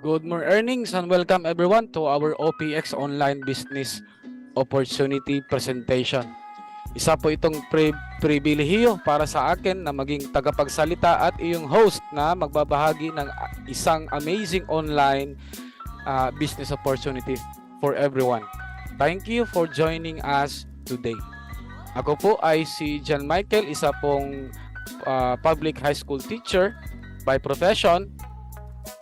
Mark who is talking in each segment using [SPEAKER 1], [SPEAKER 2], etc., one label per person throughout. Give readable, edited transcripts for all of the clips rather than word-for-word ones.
[SPEAKER 1] Good morning earnings and welcome everyone to our OPX Online Business Opportunity Presentation. Isa po itong pribilehiyo para sa akin na maging tagapagsalita at iyong host na magbabahagi ng isang amazing online business opportunity for everyone. Thank you for joining us today. Ako po ay si John Michael, isa pong public high school teacher by profession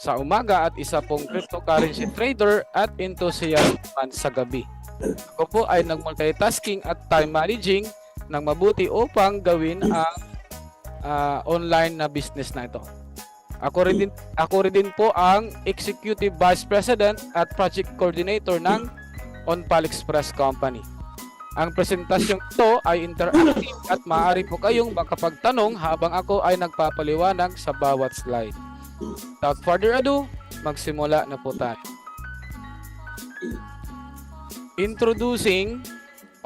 [SPEAKER 1] sa umaga at isa pong cryptocurrency trader at enthusiast man sa gabi. Ako po ay nag-multitasking at time managing ng mabuti upang gawin ang online na business na ito. Ako rin din po ang Executive Vice President at Project Coordinator ng OnPal Express Company. Ang presentasyong ito ay interactive at maaari po kayong makapagtanong habang ako ay nagpapaliwanag sa bawat slide. Without further ado, magsimula na po tayo. Introducing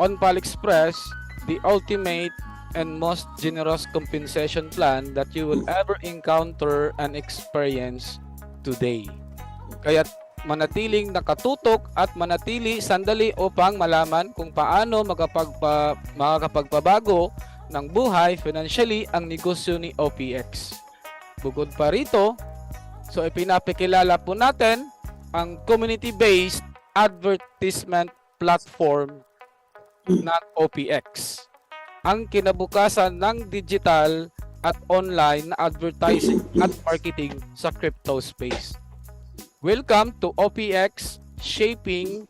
[SPEAKER 1] OnPal Express, the ultimate and most generous compensation plan that you will ever encounter and experience today. Kaya't manatiling nakatutok at manatili sandali upang malaman kung paano makakapagpabago ng buhay financially ang negosyo ni OPX. Bukod pa rito, so ipinapakilala po natin ang community-based advertisement platform ng OPX. Ang kinabukasan ng digital at online na advertising at marketing sa crypto space. Welcome to OPX Shaping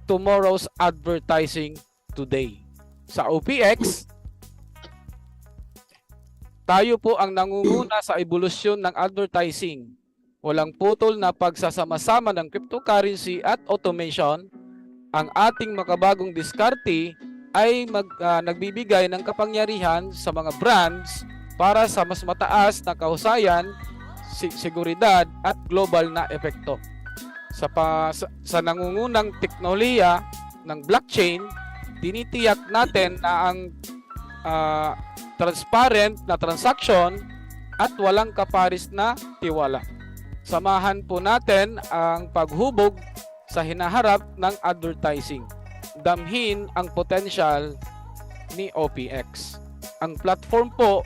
[SPEAKER 1] Tomorrow's Advertising Today. Sa OPX, tayo po ang nangunguna sa ebolusyon ng advertising. Walang putol na pagsasama-sama ng cryptocurrency at automation. Ang ating makabagong diskarte ay nagbibigay ng kapangyarihan sa mga brands para sa mas mataas na kahusayan, seguridad at global na epekto. Sa nangungunang teknolohiya ng blockchain, tinitiyak natin na ang transparent na transaction at walang kaparis na tiwala. Samahan po natin ang paghubog sa hinaharap ng advertising. Damhin ang potensyal ni OPX. Ang platform po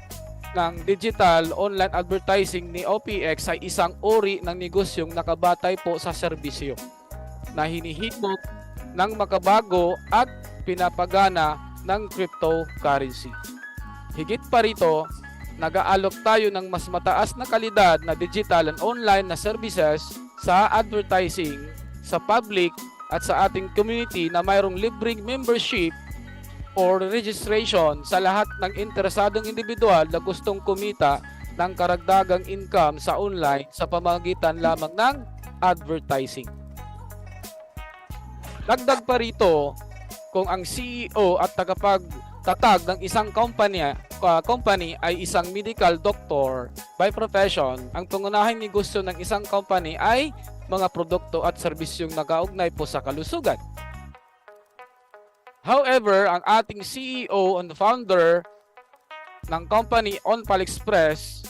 [SPEAKER 1] ng digital online advertising ni OPX ay isang uri ng negosyong nakabatay po sa serbisyo na hinihimok ng makabago at pinapagana ng cryptocurrency. Higit pa rito, nag-aalok tayo ng mas mataas na kalidad na digital and online na services sa advertising, sa public at sa ating community na mayroong libreng membership or registration sa lahat ng interesadong individual na gustong kumita ng karagdagang income sa online sa pamamagitan lamang ng advertising. Dagdag pa rito, kung ang CEO at tagapagtatag ng isang company ay isang medical doctor by profession, ang pangunahing negosyo ng isang company ay mga produkto at serbisyong nagkaugnay po sa kalusugan. However, ang ating CEO and founder ng company OnPal Express,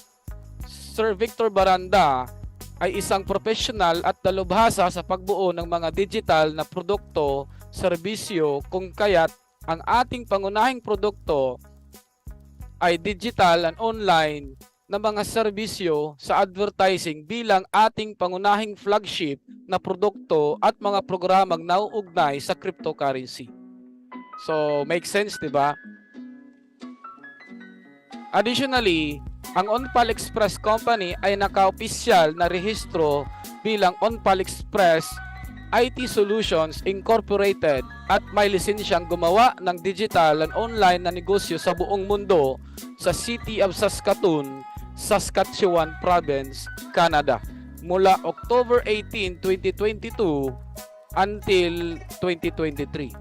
[SPEAKER 1] Sir Victor Baranda, ay isang professional at dalubhasa sa pagbuo ng mga digital na produkto, serbisyo, kung kaya't ang ating pangunahing produkto ay digital and online na mga serbisyo sa advertising bilang ating pangunahing flagship na produkto at mga programang nauugnay sa cryptocurrency. So, makes sense, di ba? Additionally, ang OnPal Express Company ay naka-opisyal na rehistro bilang OnPal Express IT Solutions Incorporated at may lisensyang gumawa ng digital and online na negosyo sa buong mundo sa City of Saskatoon, Saskatchewan Province, Canada mula October 18, 2022 until 2023.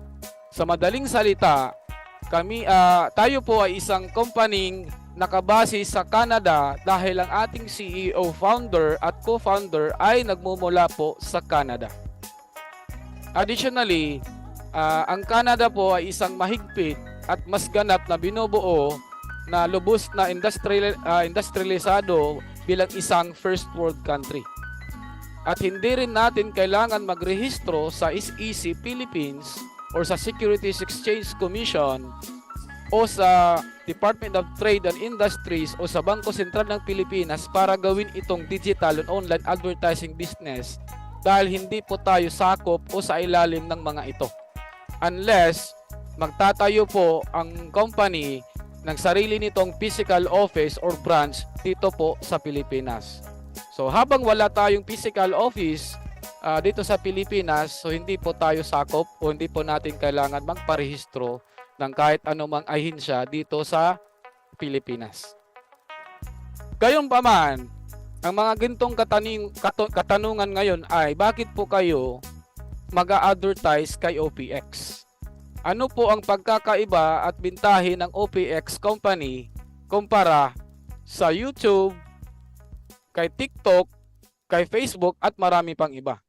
[SPEAKER 1] Sa madaling salita, tayo po ay isang company nakabase sa Canada dahil ang ating CEO, founder at co-founder ay nagmumula po sa Canada. Additionally, ang Canada po ay isang mahigpit at mas ganap na binubuo na lubos na industrialisado bilang isang first world country. At hindi rin natin kailangan magrehistro sa SEC Philippines or sa Securities Exchange Commission o sa Department of Trade and Industries o sa Bangko Sentral ng Pilipinas para gawin itong digital and online advertising business dahil hindi po tayo sakop o sa ilalim ng mga ito. Unless magtatayo po ang company ng sarili nitong physical office or branch dito po sa Pilipinas. So habang wala tayong physical office dito sa Pilipinas, so hindi po tayo sakop o hindi po natin kailangan magparehistro ng kahit anumang ahinsya dito sa Pilipinas. Gayunpaman, ang mga gintong katanungan ngayon ay bakit po kayo mag-a-advertise kay OPX? Ano po ang pagkakaiba at bintahe ng OPX company kumpara sa YouTube, kay TikTok, kay Facebook at marami pang iba?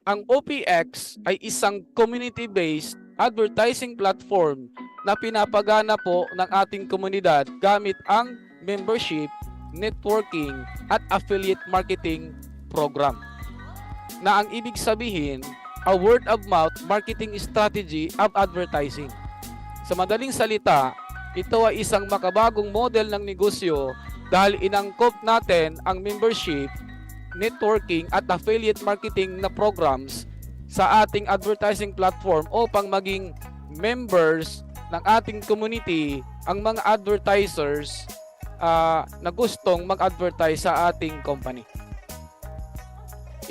[SPEAKER 1] Ang OPX ay isang community-based advertising platform na pinapagana po ng ating komunidad gamit ang membership, networking at affiliate marketing program. Na ang ibig sabihin, a word of mouth marketing strategy of advertising. Sa madaling salita, ito ay isang makabagong model ng negosyo dahil inangkop natin ang membership, networking at affiliate marketing na programs sa ating advertising platform upang maging members ng ating community ang mga advertisers na gustong mag-advertise sa ating company.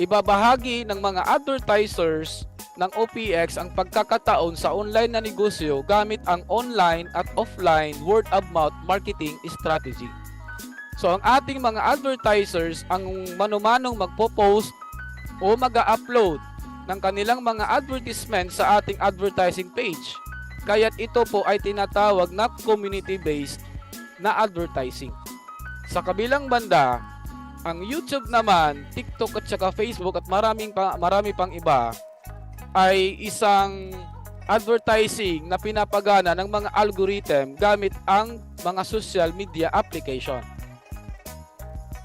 [SPEAKER 1] Ibabahagi ng mga advertisers ng OPX ang pagkakataon sa online na negosyo gamit ang online at offline word of mouth marketing strategy. So ang ating mga advertisers ang manumanong magpo-post o mag-a-upload ng kanilang mga advertisement sa ating advertising page. Kaya't ito po ay tinatawag na community-based na advertising. Sa kabilang banda, ang YouTube naman, TikTok at saka Facebook at marami pang iba ay isang advertising na pinapagana ng mga algorithm gamit ang mga social media application.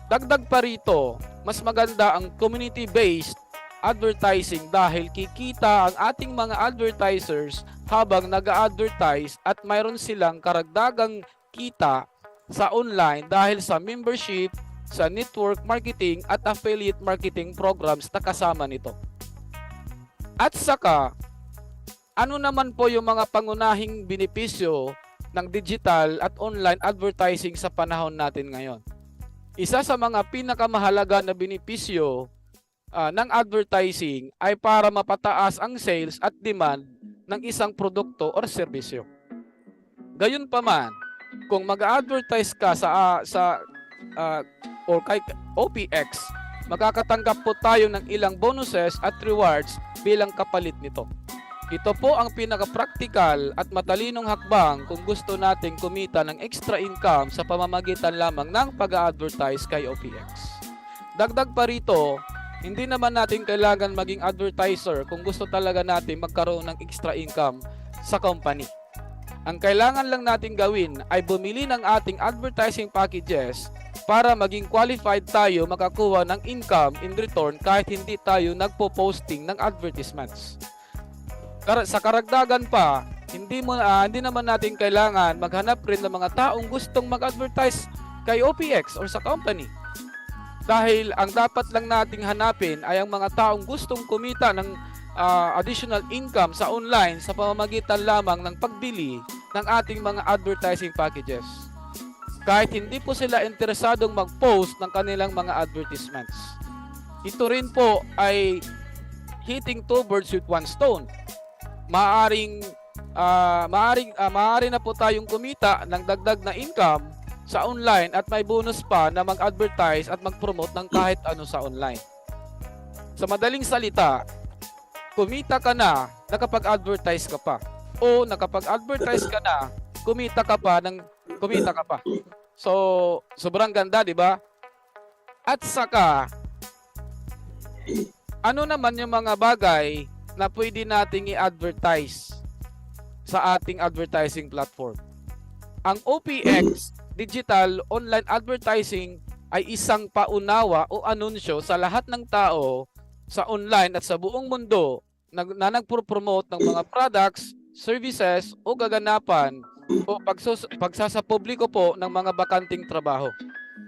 [SPEAKER 1] Dagdag pa rito, mas maganda ang community-based advertising dahil kikita ang ating mga advertisers habang nag-a-advertise at mayroon silang karagdagang kita sa online dahil sa membership, sa network marketing at affiliate marketing programs na kasama nito. At saka, ano naman po yung mga pangunahing benepisyo ng digital at online advertising sa panahon natin ngayon? Isa sa mga pinakamahalaga na benepisyo ng advertising ay para mapataas ang sales at demand ng isang produkto o serbisyo. Gayunpaman, kung mag-advertise ka or kay OPX, makakatanggap po tayo ng ilang bonuses at rewards bilang kapalit nito. Ito po ang pinaka-practical at matalinong hakbang kung gusto nating kumita ng extra income sa pamamagitan lamang ng pag-a-advertise kay OPX. Dagdag pa rito, hindi naman natin kailangan maging advertiser kung gusto talaga natin magkaroon ng extra income sa company. Ang kailangan lang natin gawin ay bumili ng ating advertising packages para maging qualified tayo makakuha ng income in return kahit hindi tayo nagpo-posting ng advertisements. Sa karagdagan pa, hindi naman natin kailangan maghanap rin ng mga taong gustong mag-advertise kay OPX or sa company. Dahil ang dapat lang nating hanapin ay ang mga taong gustong kumita ng additional income sa online sa pamamagitan lamang ng pagbili ng ating mga advertising packages. Kahit hindi po sila interesadong mag-post ng kanilang mga advertisements. Ito rin po ay hitting two birds with one stone. Maaari na po tayong kumita ng dagdag na income sa online at may bonus pa na mag-advertise at mag-promote ng kahit ano sa online. Sa madaling salita, kumita ka na nakapag-advertise ka pa, o nakapag-advertise ka na kumita ka pa. So, sobrang ganda, di ba? At saka, ano naman yung mga bagay na pwede nating i-advertise sa ating advertising platform? Ang OPX Digital Online Advertising ay isang paunawa o anunsyo sa lahat ng tao sa online at sa buong mundo na nagpo-promote ng mga products, services o kaganapan o pagsasapubliko po ng mga bakanting trabaho.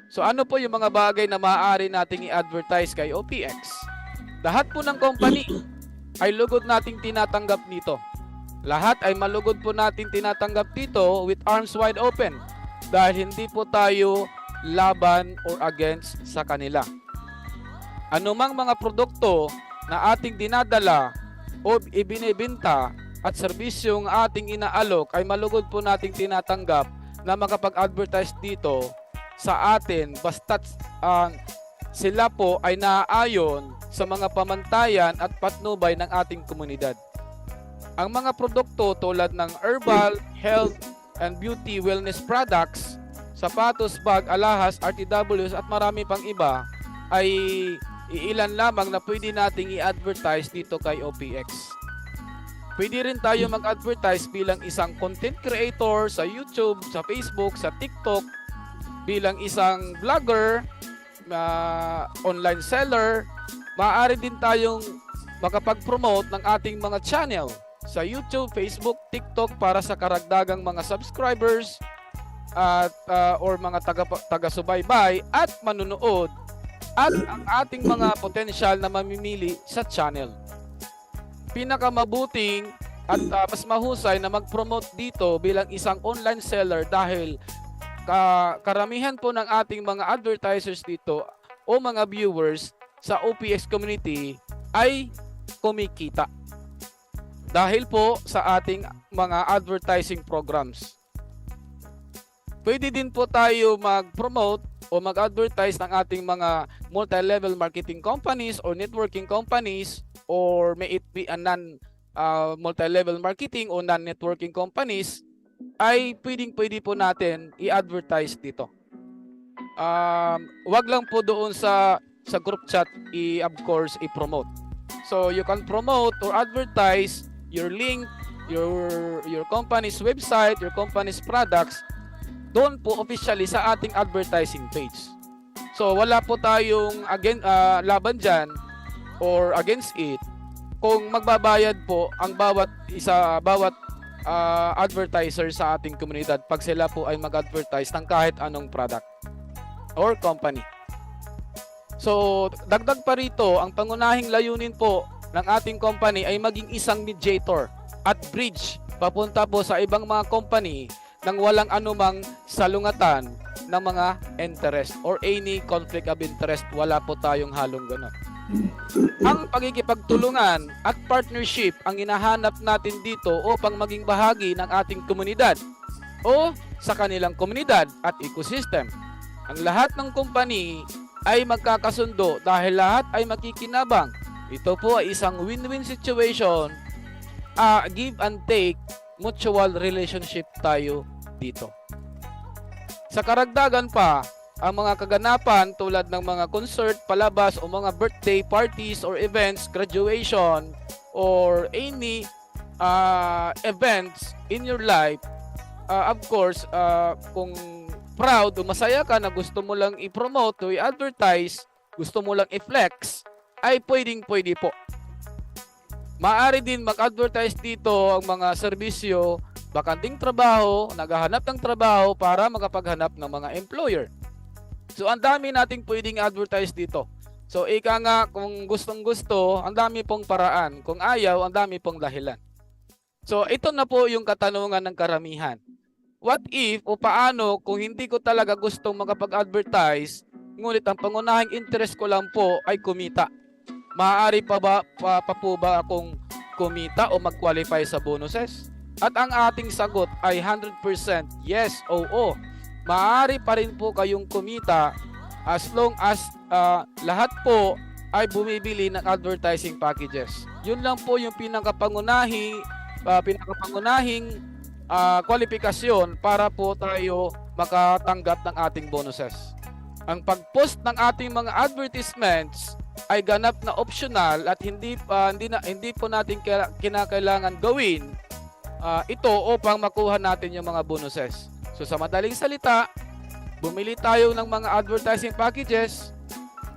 [SPEAKER 1] So ano po yung mga bagay na maaari nating i-advertise kay OPX? Lahat po ng company ay lugod nating tinatanggap nito. Lahat ay malugod po natin tinatanggap dito with arms wide open dahil hindi po tayo laban or against sa kanila. Anumang mga produkto na ating dinadala o ibinibenta at serbisyong ating inaalok ay malugod po nating tinatanggap na makapag-advertise dito sa atin basta't sila po ay naaayon sa mga pamantayan at patnubay ng ating komunidad. Ang mga produkto tulad ng herbal, health, and beauty wellness products, sapatos, bag, alahas, RTWs at marami pang iba ay iilan lamang na pwede nating i-advertise dito kay OPX. Pwede rin tayo mag-advertise bilang isang content creator sa YouTube, sa Facebook, sa TikTok, bilang isang vlogger, online seller. Maaari din tayong makapag-promote ng ating mga channel sa YouTube, Facebook, TikTok para sa karagdagang mga subscribers at or mga taga-subaybay at manunood at ang ating mga potensyal na mamimili sa channel. Pinakamabuting at mas mahusay na mag-promote dito bilang isang online seller dahil karamihan po ng ating mga advertisers dito o mga viewers sa OPX community ay kumikita dahil po sa ating mga advertising programs. Pwede din po tayo mag-promote o mag-advertise ng ating mga multi-level marketing companies or networking companies, or may it be a multi-level marketing o non-networking companies, ay pwede po natin i-advertise dito. Wag lang po doon sa group chat of course i-promote. So you can promote or advertise your link, your company's website, your company's products doon po officially sa ating advertising page. So wala po tayong laban dyan or against it kung magbabayad po ang bawat advertiser sa ating komunidad pag sila po ay mag-advertise ng kahit anong product or company. So dagdag pa rito, ang pangunahing layunin po ng ating company ay maging isang mediator at bridge papunta po sa ibang mga company nang walang anumang salungatan ng mga interest or any conflict of interest. Wala po tayong halong ganon. Ang pagkikipagtulungan at partnership ang hinahanap natin dito upang maging bahagi ng ating komunidad o sa kanilang komunidad at ecosystem. Ang lahat ng company ay magkakasundo dahil lahat ay makikinabang. Ito po ay isang win-win situation, give and take, mutual relationship tayo dito. Sa karagdagan pa, ang mga kaganapan tulad ng mga concert, palabas o mga birthday parties or events, graduation, or any events in your life, of course, kung proud o masaya ka na gusto mo lang i-promote o i-advertise, gusto mo lang i-flex, ay pwede po. Maaari din mag-advertise dito ang mga serbisyo, bakanting trabaho, naghahanap ng trabaho para makapaghanap ng mga employer. So ang dami nating pwedeng advertise dito. So ika nga, kung gustong gusto, ang dami pong paraan. Kung ayaw, ang dami pong dahilan. So ito na po yung katanungan ng karamihan. What if o paano kung hindi ko talaga gustong makapag-advertise, ngunit ang pangunahing interest ko lang po ay kumita? Maaari pa po ba akong kumita o mag-qualify sa bonuses? At ang ating sagot ay 100% yes, oo. Maaari pa rin po kayong kumita as long as lahat po ay bumibili ng advertising packages. Yun lang po yung pinakapangunahing kwalifikasyon para po tayo makatanggap ng ating bonuses. Ang pag-post ng ating mga advertisements ay ganap na optional at hindi po natin kinakailangan gawin ito upang makuha natin yung mga bonuses. So sa madaling salita, bumili tayo ng mga advertising packages,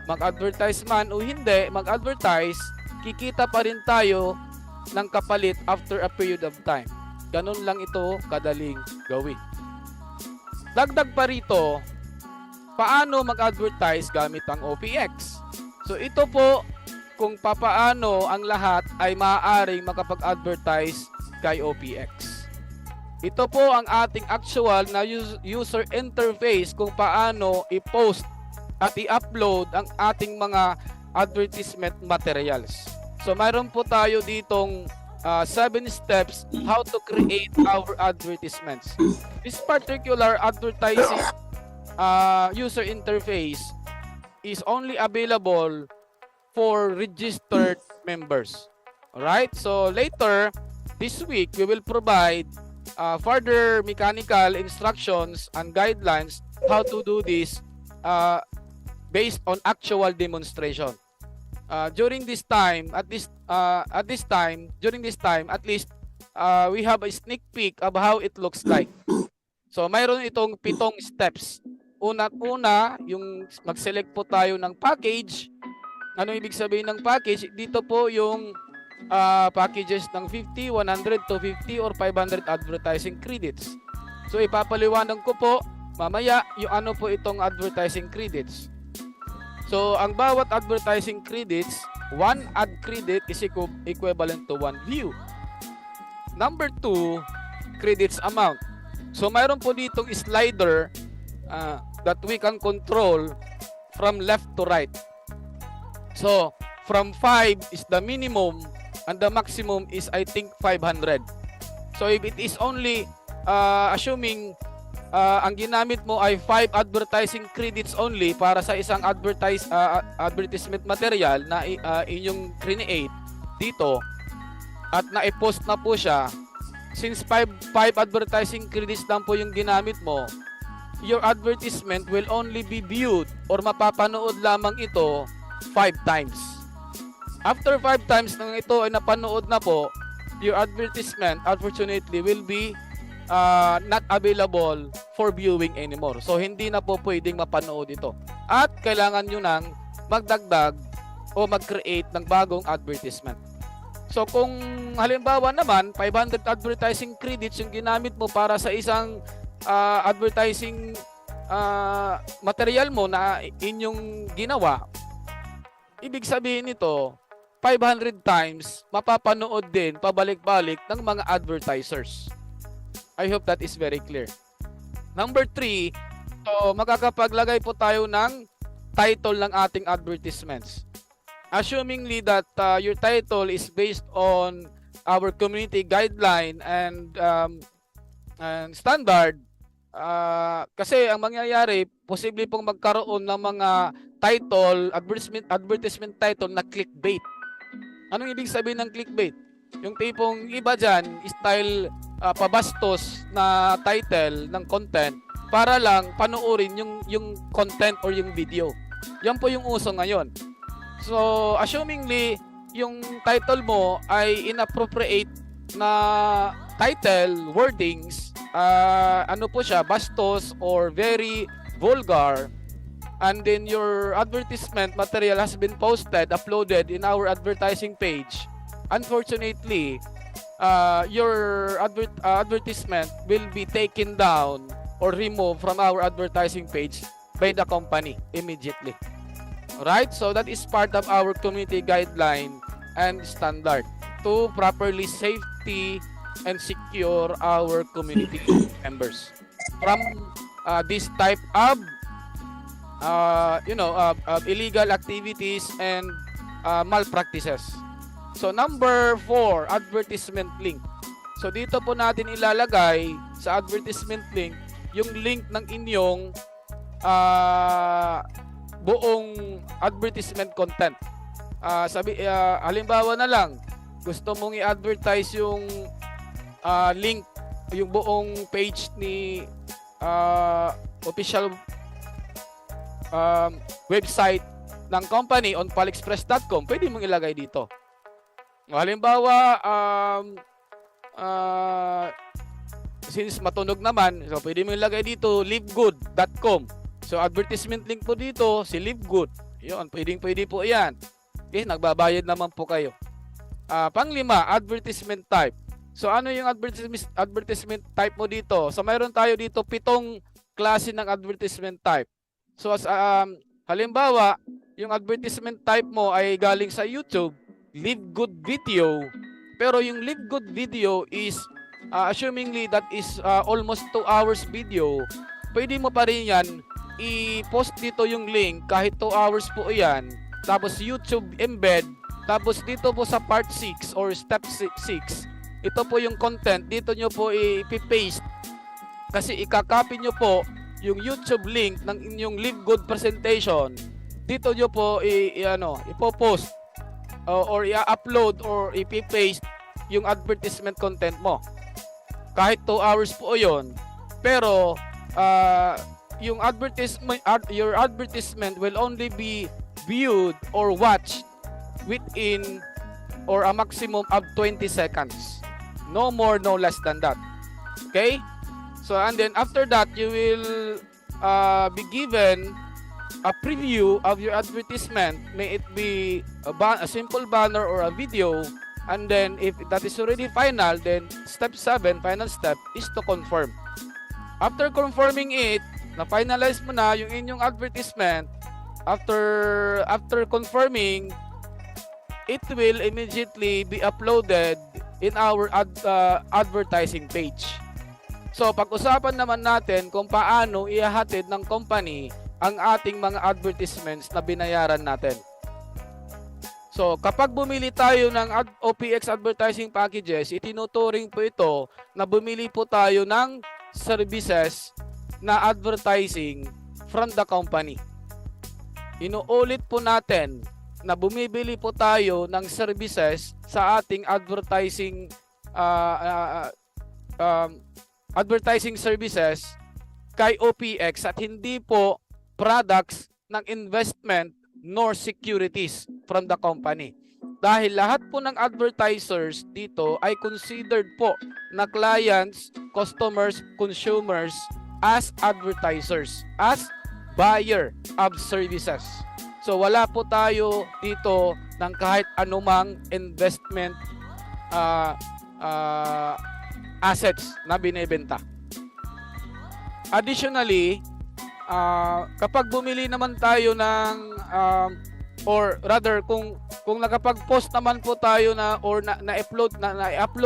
[SPEAKER 1] mag-advertise man o hindi, mag-advertise, kikita pa rin tayo ng kapalit after a period of time. Ganun lang ito kadaling gawin. Dagdag pa rito, paano mag-advertise gamit ang OPX? So ito po kung papaano ang lahat ay maaaring makapag-advertise kay OPX. Ito po ang ating actual na user interface kung paano i-post at i-upload ang ating mga advertisement materials. So mayroon po tayo ditong 7 steps how to create our advertisements. This particular advertising user interface is only available for registered members. Alright, so later this week we will provide further mechanical instructions and guidelines how to do this based on actual demonstration. During this time, at least we have a sneak peek of how it looks like. So mayroon itong 7 steps. Una, yung mag-select po tayo ng package. Ano ibig sabihin ng package? Dito po yung packages ng 50, 100, 250 or 500 advertising credits. So ipapaliwanag ko po mamaya yung ano po itong advertising credits. So ang bawat advertising credits, 1 ad credit is equivalent to 1 view. Number 2, credits amount. So mayroon po ditong slider that we can control from left to right. So from 5 is the minimum and the maximum is I think 500. So if it is only assuming ang ginamit mo ay 5 advertising credits only para sa isang advertisement material na inyong create dito at na-post na po siya, since 5 advertising credits lang po yung ginamit mo, your advertisement will only be viewed or mapapanood lamang ito 5 times. After 5 times nang ito ay napanood na po, your advertisement unfortunately will be not available for viewing anymore. So hindi na po pwedeng mapanood ito. At kailangan nyo nang magdagdag o mag-create ng bagong advertisement. So kung halimbawa naman 500 advertising credits yung ginamit mo para sa isang advertising material mo na inyong ginawa, ibig sabihin nito 500 times mapapanood din pabalik-balik ng mga advertisers. I hope that is very clear. Number 3, so makakapaglagay po tayo ng title ng ating advertisements. Assumingly that your title is based on our community guideline and standard, kasi ang mangyayari, posible pong magkaroon ng mga title, advertisement title na clickbait. Anong ibig sabihin ng clickbait? Yung tipong iba dyan, style pabastos na title ng content para lang panoorin yung content or yung video. Yan po yung uso ngayon. So, assumingly, yung title mo ay inappropriate na title, wordings, ano po siya, bastos or very vulgar, and then your advertisement material has been posted, uploaded in our advertising page, unfortunately, your advertisement will be taken down or removed from our advertising page by the company immediately. Alright, so that is part of our community guideline and standard to properly safety and secure our community members from this type of illegal activities and malpractices. So number 4, advertisement link. So dito po natin ilalagay sa advertisement link yung link ng inyong buong advertisement content. Halimbawa na lang, gusto mong i-advertise yung link, yung buong page ni official website ng company on palexpress.com, pwede mong ilagay dito. since matunog naman, so pwede mo ilagay dito livegood.com. So advertisement link po dito si Livegood. Yun, pwede po 'yan. Okay, nagbabayad naman po kayo. Panglima, advertisement type. So ano yung advertisement type mo dito? So mayroon tayo dito 7 klase ng advertisement type. So halimbawa, yung advertisement type mo ay galing sa YouTube, Livegood video. Pero yung Livegood video is assumingly that is almost 2 hours video. Pwede mo pa rin yan i-post dito yung link kahit 2 hours po yan. Tapos YouTube embed. Tapos dito po sa part 6 or step 6, ito po yung content. Dito nyo po i-paste. Kasi ikakopy nyo po yung YouTube link ng inyong Livegood presentation. Dito nyo po ipopost or i-upload or i-paste yung advertisement content mo. Kahit 2 hours po yon. Pero yung your advertisement will only be viewed or watched within or a maximum of 20 seconds. No more, no less than that. Okay? So and then after that, you will be given a preview of your advertisement. May it be a simple banner or a video. And then if that is already final, then step 7, final step, is to confirm. After confirming it, na-finalize mo na yung inyong advertisement, after confirming, it will immediately be uploaded in our advertising page. So, pag-usapan naman natin kung paano ihahatid ng company ang ating mga advertisements na binayaran natin. So, kapag bumili tayo ng OPX advertising packages, itinuturing po ito na bumili po tayo ng services na advertising from the company. Inuulit po natin na bumibili po tayo ng services sa ating advertising services kay OPX at hindi po products ng investment nor securities from the company. Dahil lahat po ng advertisers dito ay considered po na clients, customers, consumers as advertisers, as buyer of services. So wala po tayo dito ng kahit anumang investment assets na binebenta. Additionally, kapag bumili naman tayo ng or rather kung nakapag-post naman po tayo na or na-upload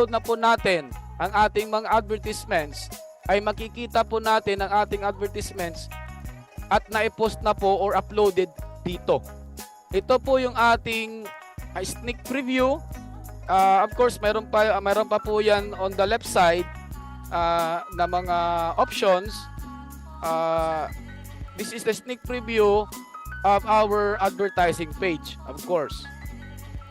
[SPEAKER 1] na po natin ang ating mga advertisements, ay makikita po natin ang ating advertisements at na-post na po or uploaded dito. Ito po yung ating sneak preview. Of course, mayroon pa po yan on the left side na mga options. This is the sneak preview of our advertising page, of course.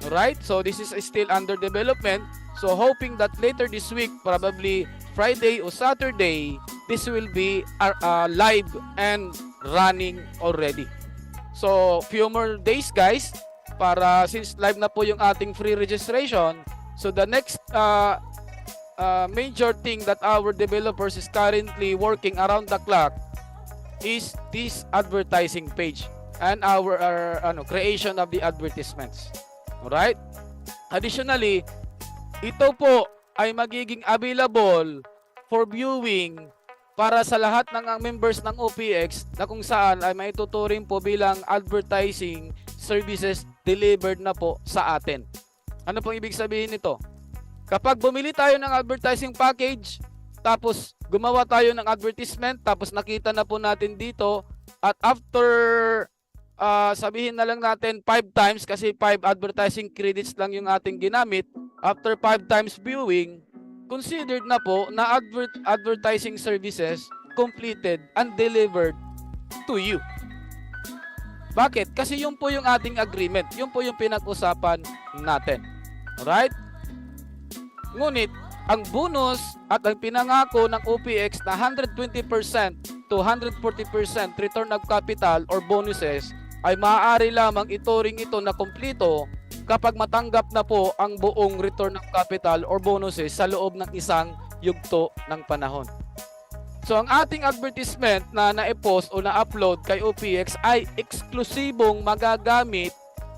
[SPEAKER 1] Alright, so this is still under development. So hoping that later this week, probably Friday or Saturday, this will be live and running already. So few more days guys, para since live na po yung ating free registration. So the next major thing that our developers is currently working around the clock is this advertising page and our creation of the advertisements. Alright? Additionally, ito po ay magiging available for viewing para sa lahat ng members ng OPX na kung saan ay maituturing po bilang advertising services delivered na po sa atin. Ano pong ibig sabihin nito? Kapag bumili tayo ng advertising package, tapos gumawa tayo ng advertisement, tapos nakita na po natin dito, at after sabihin na lang natin 5 times kasi 5 advertising credits lang yung ating ginamit, after 5 times viewing, considered na po na advertising services completed and delivered to you. Bakit? Kasi yun po yung ating agreement. Yun po yung pinag-usapan natin. Alright? Ngunit, ang bonus at ang pinangako ng OPX na 120% to 140% return of capital or bonuses ay maaari lamang ituring ito na kompleto kapag matanggap na po ang buong return of capital or bonuses sa loob ng isang yugto ng panahon. So ang ating advertisement na na-post o na-upload kay OPX ay eksklusibong magagamit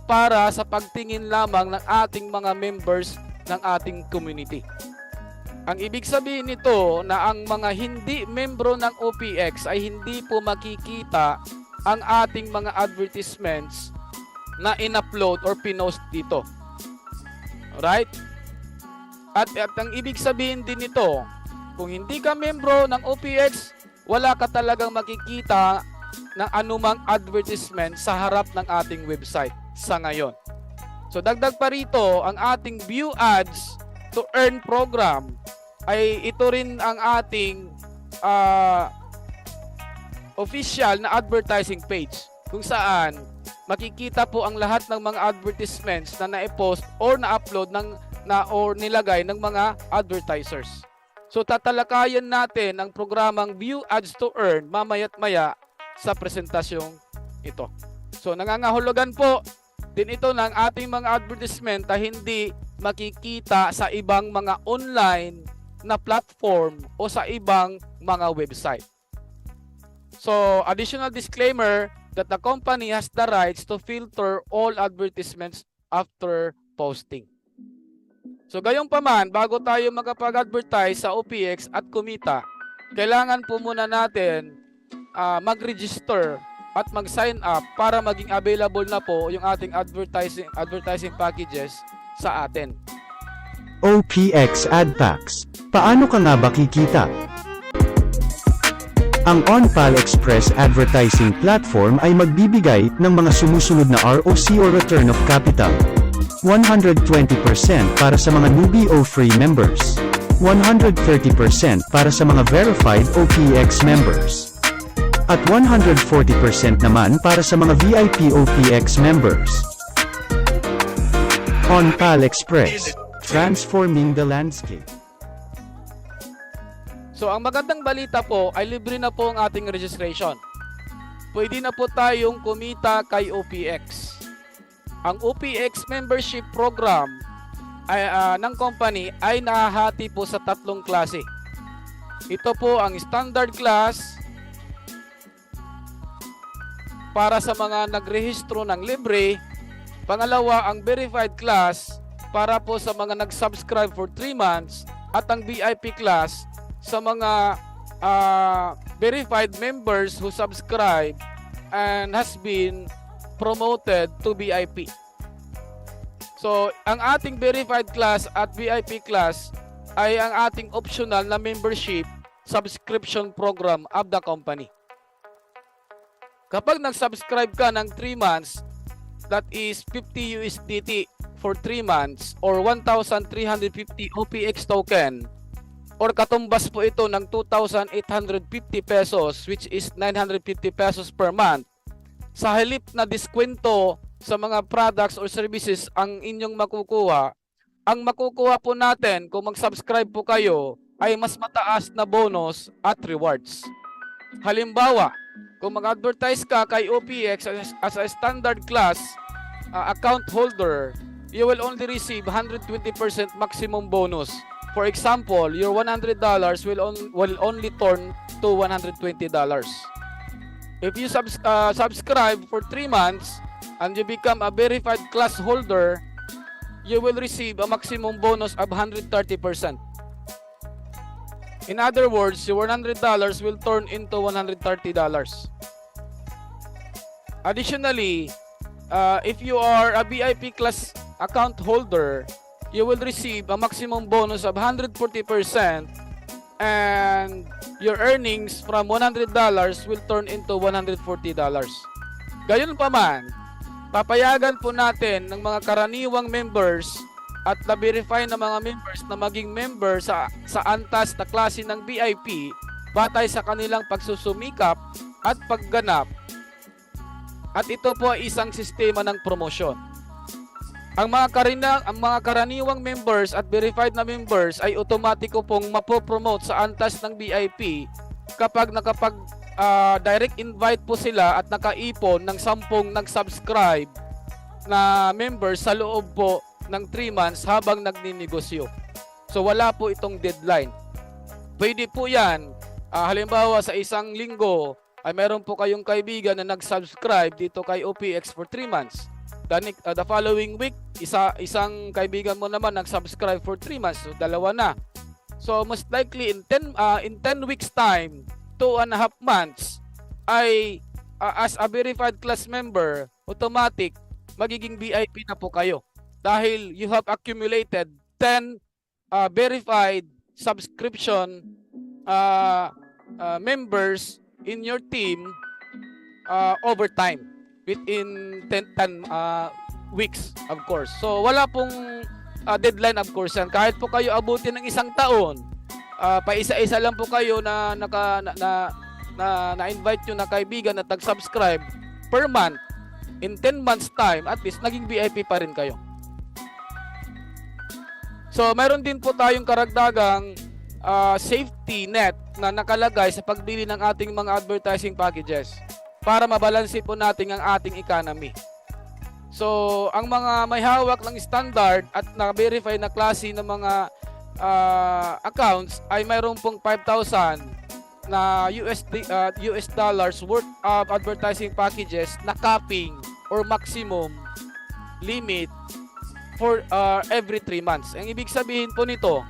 [SPEAKER 1] para sa pagtingin lamang ng ating mga members ng ating community. Ang ibig sabihin nito na ang mga hindi membro ng OPX ay hindi po makikita ang ating mga advertisements na in-upload or pinost dito. Alright? At ang ibig sabihin din nito, kung hindi ka membro ng OPX, wala ka talagang makikita ng anumang advertisement sa harap ng ating website sa ngayon. So dagdag pa rito, ang ating view ads to earn program ay ito rin ang ating official na advertising page kung saan makikita po ang lahat ng mga advertisements na na-post or na-upload or nilagay ng mga advertisers. So tatalakayan natin ang programang View Ads to Earn mamaya't maya sa presentasyong ito. So nangangahulugan po din ito ng ating mga advertisement na hindi makikita sa ibang mga online na platform o sa ibang mga website. So additional disclaimer that the company has the rights to filter all advertisements after posting. So gayunpaman, bago tayo makapag-advertise sa OPX at kumita, kailangan po muna natin mag-register at mag-sign up para maging available na po yung ating advertising packages sa atin.
[SPEAKER 2] OPX Ad Packs. Paano ka nga ba kikita? Ang OnPal Express advertising platform ay magbibigay ng mga sumusunod na ROC o Return of Capital. 120% para sa mga newbie o free members. 130% para sa mga verified OPX members. At 140% naman para sa mga VIP OPX members. OnPal Express. Transforming the landscape.
[SPEAKER 1] So ang magandang balita po ay libre na po ang ating registration. Pwede na po tayong kumita kay OPX. Ang OPX membership program ng company ay nahahati po sa tatlong klase. Ito po ang standard class para sa mga nagrehistro ng libre. Pangalawa, ang verified class para po sa mga nag-subscribe for 3 months. At ang VIP class sa mga verified members who subscribe and has been promoted to VIP. So, ang ating verified class at VIP class ay ang ating optional na membership subscription program of the company. Kapag nag-subscribe ka ng 3 months, that is 50 USDT for 3 months or 1,350 OPX token, or katumbas po ito ng 2,850 pesos, which is 950 pesos per month. Sa halip na diskwento sa mga products or services ang inyong makukuha, ang makukuha po natin kung mag-subscribe po kayo ay mas mataas na bonus at rewards. Halimbawa, kung mag-advertise ka kay OPX as a standard class account holder, you will only receive 120% maximum bonus. For example, your $100 will only turn to $120. If you subscribe for 3 months and you become a verified class holder, you will receive a maximum bonus of 130%. In other words, your $100 will turn into $130. Additionally, if you are a VIP class account holder, you will receive a maximum bonus of 140%, and your earnings from $100 will turn into $140. Gayunpaman, papayagan po natin ng mga karaniwang members at na-verify na mga members na maging member sa antas na klase ng VIP batay sa kanilang pagsusumikap at pagganap. At ito po ay isang sistema ng promosyon. Ang mga karaniwang members at verified na members ay otomatiko pong mapopromote sa antas ng VIP kapag direct invite po sila at nakaipon ng 10 nag-subscribe na members sa loob po ng 3 months habang nagninegosyo. So wala po itong deadline. Pwede po yan. Halimbawa sa isang linggo ay meron po kayong kaibigan na nag-subscribe dito kay OPX for 3 months. The following week, isang kaibigan mo naman nag-subscribe for 3 months. So dalawa na. So most likely in 10 weeks time, 2.5 months ay as a verified class member, automatic magiging VIP na po kayo. Dahil you have accumulated 10 verified subscription members in your team over time within 10 weeks, of course. So wala pong deadline, of course yan. Kahit po kayo abutin ng 1 taon, paisa-isa lang po kayo na na-invite nyo na kaibigan na tag-subscribe per month. In 10 months time, at least naging VIP pa rin kayo. So meron din po tayong karagdagang safety net na nakalagay sa pagbili ng ating mga advertising packages para mabalanse po natin ang ating economy. So, ang mga may hawak ng standard at na-verify na klase ng mga accounts ay mayroon pong 5,000 na US dollars worth of advertising packages na capping or maximum limit for every 3 months. Ang ibig sabihin po nito,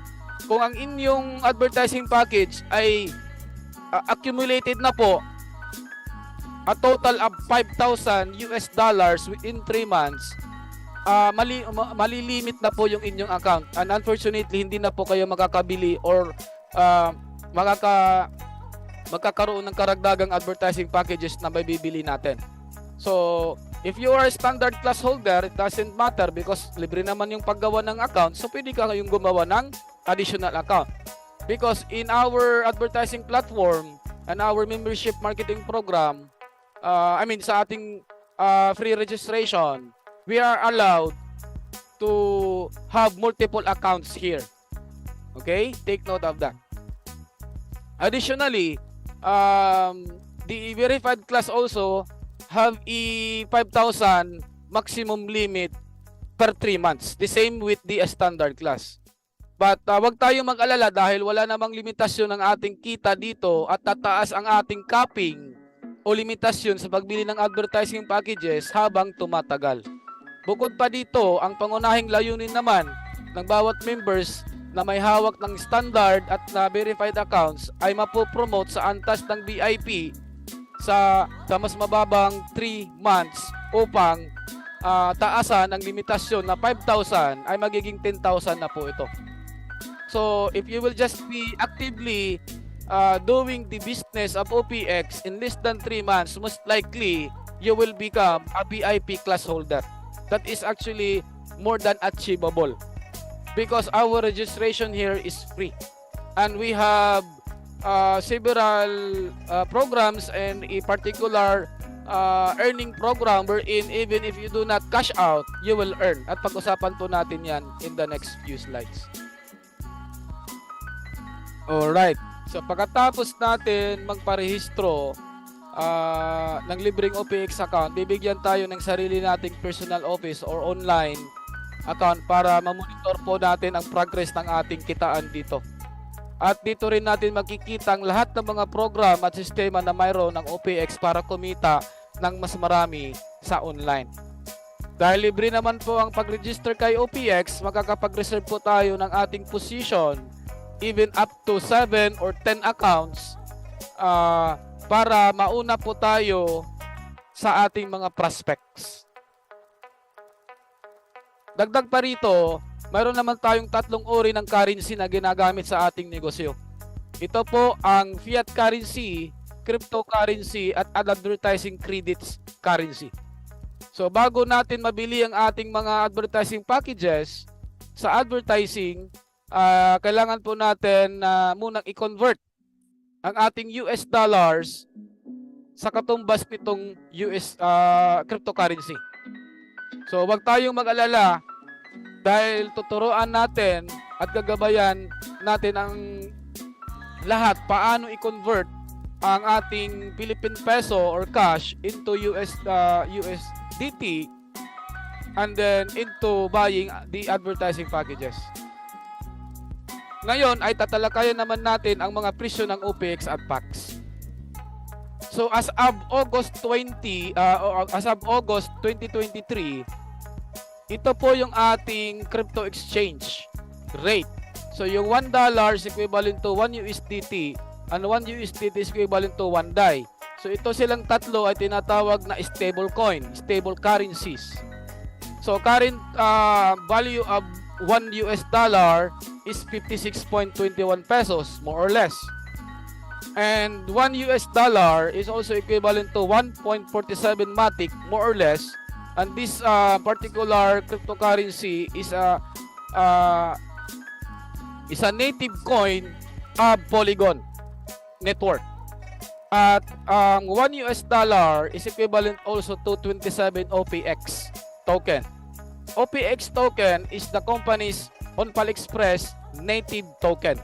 [SPEAKER 1] kung ang inyong advertising package ay accumulated na po a total of 5,000 US dollars within 3 months, malilimit na po yung inyong account. And unfortunately, hindi na po kayo makakabili or magkakaroon ng karagdagang advertising packages na may bibili natin. So, if you are a standard class holder, it doesn't matter because libre naman yung paggawa ng account. So, pwede ka kayong gumawa ng additional account. Because in our advertising platform and our membership marketing program, sa ating free registration, we are allowed to have multiple accounts here. Okay? Take note of that. Additionally, the verified class also have a 5,000 maximum limit per 3 months. The same with the standard class. But wag tayong mag-alala dahil wala namang limitasyon ng ating kita dito at tataas ang ating capping o limitasyon sa pagbili ng advertising packages habang tumatagal. Bukod pa dito, ang pangunahing layunin naman ng bawat members na may hawak ng standard at na verified accounts ay mapopromote sa antas ng VIP sa mas mababang 3 months upang taasan ang limitasyon na 5,000 ay magiging 10,000 na po ito. So, if you will just be actively doing the business of OPX in less than 3 months, most likely you will become a VIP class holder. That is actually more than achievable because our registration here is free and we have several programs and a particular earning program wherein even if you do not cash out, you will earn. At pag-usapan po natin yan in the next few slides. Alright. So pagkatapos natin magparehistro ng libreng OPX account, bibigyan tayo ng sarili nating personal office or online account para mamonitor po natin ang progress ng ating kitaan dito. At dito rin natin makikita ang lahat ng mga program at sistema na mayroon ng OPX para kumita ng mas marami sa online. Dahil libre naman po ang pag-register kay OPX, makakapag-reserve po tayo ng ating position even up to 7 or 10 accounts para mauna po tayo sa ating mga prospects. Dagdag pa rito, mayroon naman tayong 3 uri ng currency na ginagamit sa ating negosyo. Ito po ang fiat currency, cryptocurrency at advertising credits currency. So bago natin mabili ang ating mga advertising packages sa advertising, kailangan po natin munang i-convert ang ating US dollars sa katumbas nitong US cryptocurrency. So wag tayong mag-alala dahil tuturuan natin at gagabayan natin ang lahat paano i-convert ang ating Philippine peso or cash into USDT and then into buying the advertising packages. Ngayon ay tatalakayan naman natin ang mga presyo ng OPX at PAX. So as of August 2023, ito po yung ating crypto exchange rate. So yung $1 is equivalent to 1 USDT and 1 USDT is equivalent to 1 DAI. So ito silang tatlo ay tinatawag na stable coin, stable currencies. So current value of 1 US dollar is 56.21 pesos more or less. And 1 US dollar is also equivalent to 1.47 matic more or less. And this particular cryptocurrency is a native coin of Polygon network. At ang 1 US dollar is equivalent also to 27 OPX token. OPX token is the company's on PALExpress native token.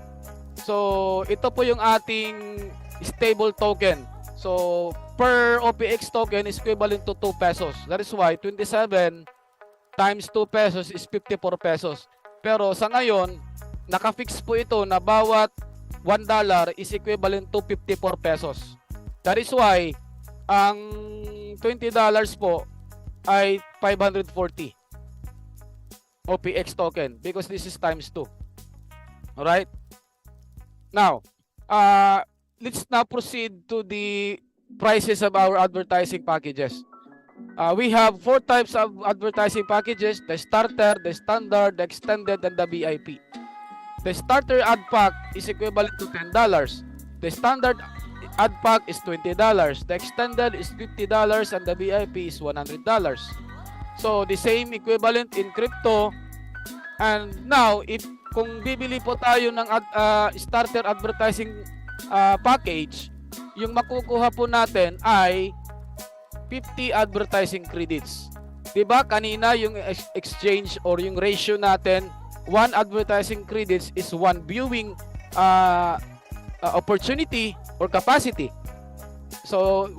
[SPEAKER 1] So ito po yung ating stable token. So per OPX token is equivalent to 2 pesos. That is why 27 times 2 pesos is 54 pesos. Pero sa ngayon, naka-fix po ito na bawat $1 is equivalent to 54 pesos. That is why ang $20 po ay 540 OPX token because this is times 2. Alright? Now, let's now proceed to the prices of our advertising packages. We have 4 types of advertising packages: the starter, the standard, the extended, and the VIP. The starter ad pack is equivalent to $10. The standard ad pack is $20. The extended is $50 and the VIP is $100. So the same equivalent in crypto. And now, if kung bibili po tayo ng starter advertising package, yung makukuha po natin ay 50 advertising credits. Diba kanina yung exchange or yung ratio natin, 1 advertising credits is 1 viewing opportunity or capacity. So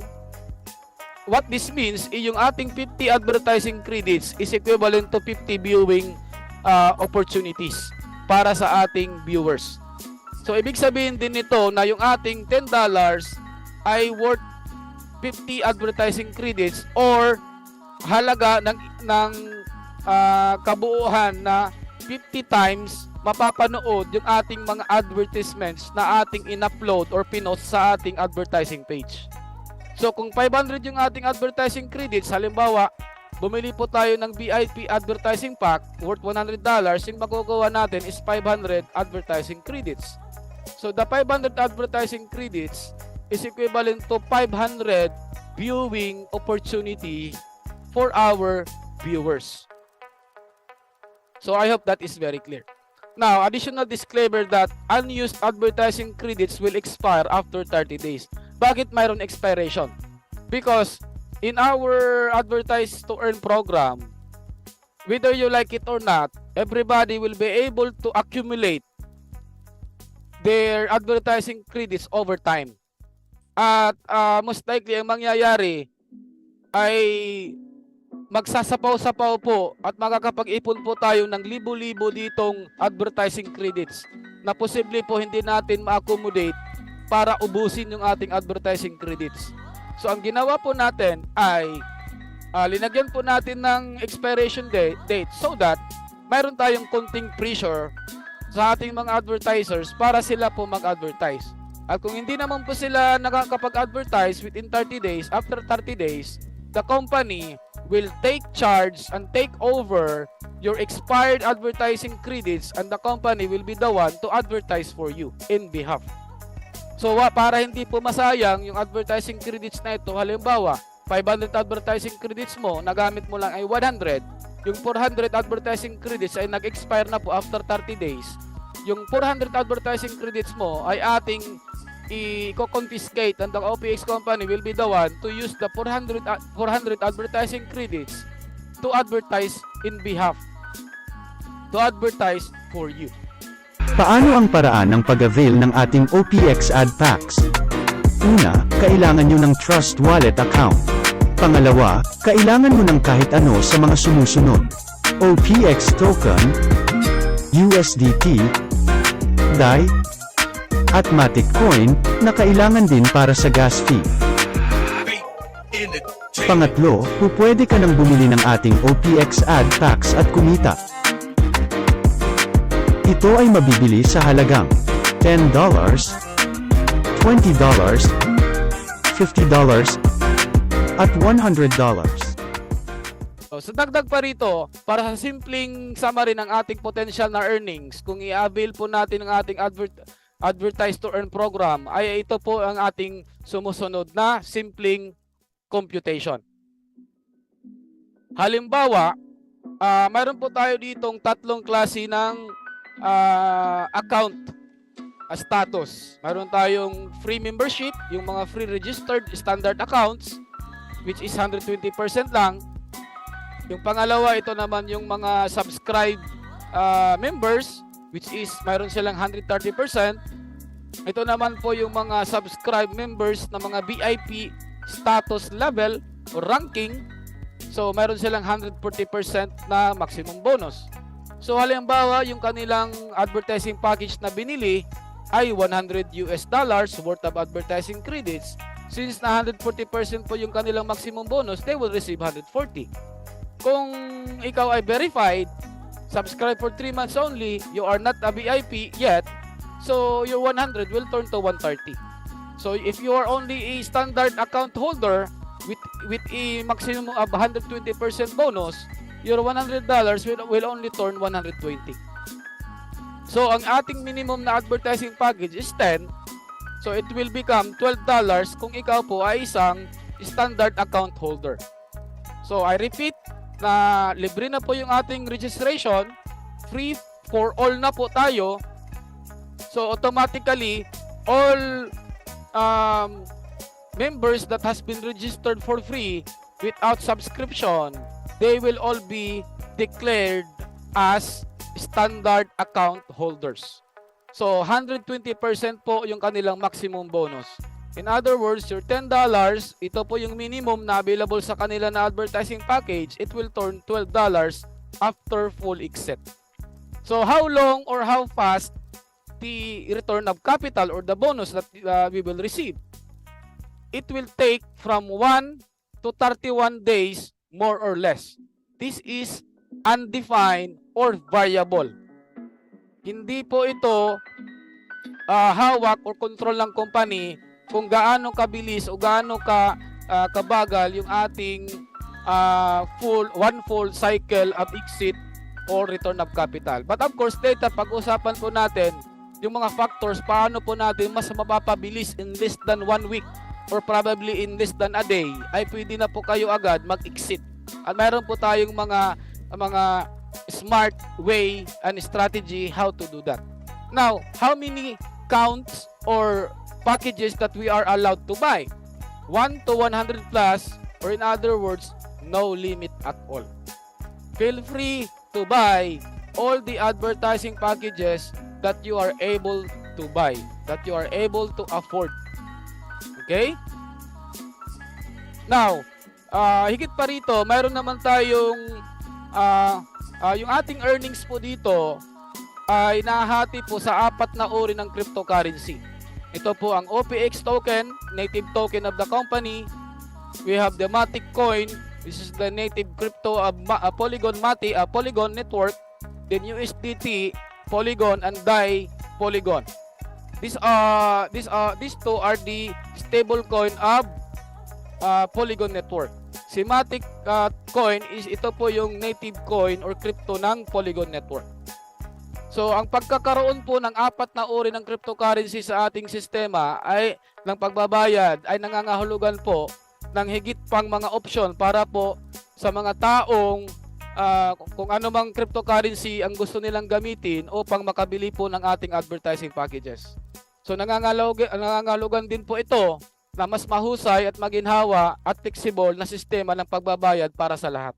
[SPEAKER 1] what this means is yung ating 50 advertising credits is equivalent to 50 viewing opportunities para sa ating viewers. So ibig sabihin din nito na yung ating $10 ay worth 50 advertising credits or halaga ng kabuuan na 50 times mapapanood yung ating mga advertisements na ating in-upload or pinost sa ating advertising page. So kung 500 yung ating advertising credits, halimbawa bumili po tayo ng VIP advertising pack worth $100, yung makukuha natin is 500 advertising credits. So the 500 advertising credits is equivalent to 500 viewing opportunity for our viewers. So I hope that is very clear. Now, additional disclaimer that unused advertising credits will expire after 30 days. Bakit mayroon expiration? Because in our advertise to earn program, whether you like it or not, everybody will be able to accumulate their advertising credits over time. At most likely ang mangyayari ay magsasapaw-sapaw po at makakapag-ipon po tayo ng libo-libo ditong advertising credits na posible po hindi natin ma-accommodate para ubusin yung ating advertising credits. So ang ginawa po natin ay linagyan po natin ng expiration date so that mayroon tayong konting pressure sa ating mga advertisers para sila po mag-advertise. At kung hindi naman po sila nakakapag-advertise within 30 days, after 30 days, the company will take charge and take over your expired advertising credits and the company will be the one to advertise for you in behalf. So para hindi po masayang yung advertising credits na ito, halimbawa 500 advertising credits mo, nagamit mo lang ay 100, yung 400 advertising credits ay nag-expire na po after 30 days, yung 400 advertising credits mo ay ating i-confiscate and the OPX company will be the one to use the 400 advertising credits to advertise in behalf, to advertise for you.
[SPEAKER 2] Paano ang paraan ng pag-avail ng ating OPX ad packs? Una, kailangan nyo ng Trust Wallet account. Pangalawa, kailangan mo ng kahit ano sa mga sumusunod: OPX token, USDT, DAI, at Matic Coin na kailangan din para sa gas fee. Pangatlo, pupwede ka nang bumili ng ating OPX ad packs at kumita. Ito ay mabibili sa halagang $10, $20, $50, at $100.
[SPEAKER 1] So, sa dagdag pa rito, para sa simpleng summary ng ating potential na earnings, kung i-avail po natin ang ating advertise to earn program, ay ito po ang ating sumusunod na simpleng computation. Halimbawa, mayroon po tayo ditong tatlong klase ng account status. Mayroon tayong free membership, yung mga free registered standard accounts, which is 120% lang. Yung pangalawa, ito naman yung mga subscribe members, which is mayroon silang 130%. Ito naman po yung mga subscribe members na mga VIP status level o ranking. So, mayroon silang 140% na maximum bonus. So, halimbawa, yung kanilang advertising package na binili ay $100 worth of advertising credits. Since na 140% po yung kanilang maximum bonus, they will receive 140. Kung ikaw ay verified, subscribe for 3 months only, you are not a VIP yet, so your 100 will turn to 130. So if you are only a standard account holder with a maximum of 120% bonus, your $100 will only turn 120. So ang ating minimum na advertising package is 10, so it will become $12 kung ikaw po ay isang standard account holder. So I repeat, na libre na po yung ating registration, free for all na po tayo. So automatically all members that has been registered for free without subscription, they will all be declared as standard account holders. So 120% po yung kanilang maximum bonus. In other words, your $10, ito po yung minimum na available sa kanila na advertising package, it will turn $12 after full exit. So how long or how fast the return of capital or the bonus that we will receive? It will take from 1 to 31 days more or less. This is undefined or variable. Hindi po ito hawak or control ng company kung gaano kabilis o gaano kabagal yung ating full cycle of exit or return of capital. But of course, later pag-usapan po natin yung mga factors paano po natin mas mapapabilis in less than 1 week or probably in less than a day ay pwede na po kayo agad mag-exit. At mayroon po tayong mga smart way and strategy how to do that. Now, how many counts or packages that we are allowed to buy? 1 to 100 plus, or in other words, no limit at all. Feel free to buy all the advertising packages that you are able to buy, that you are able to afford. Okay? Now, higit pa rito, mayroon naman tayong yung ating earnings po dito ay nahati po sa 4 na uri ng cryptocurrency. Ito po ang OPX token, native token of the company. We have the Matic coin, this is the native crypto of Polygon Polygon network. Then USDT, Polygon, and DAI, Polygon. These two are the stable coin of Polygon network. Si Matic coin is ito po yung native coin or crypto ng Polygon network. So, ang pagkakaroon po ng 4 na uri ng cryptocurrency sa ating sistema ay ng pagbabayad ay nangangahulugan po ng higit pang mga option para po sa mga taong kung ano mang cryptocurrency ang gusto nilang gamitin upang makabili po ng ating advertising packages. So, nangangahulugan din po ito na mas mahusay at maginhawa at flexible na sistema ng pagbabayad para sa lahat.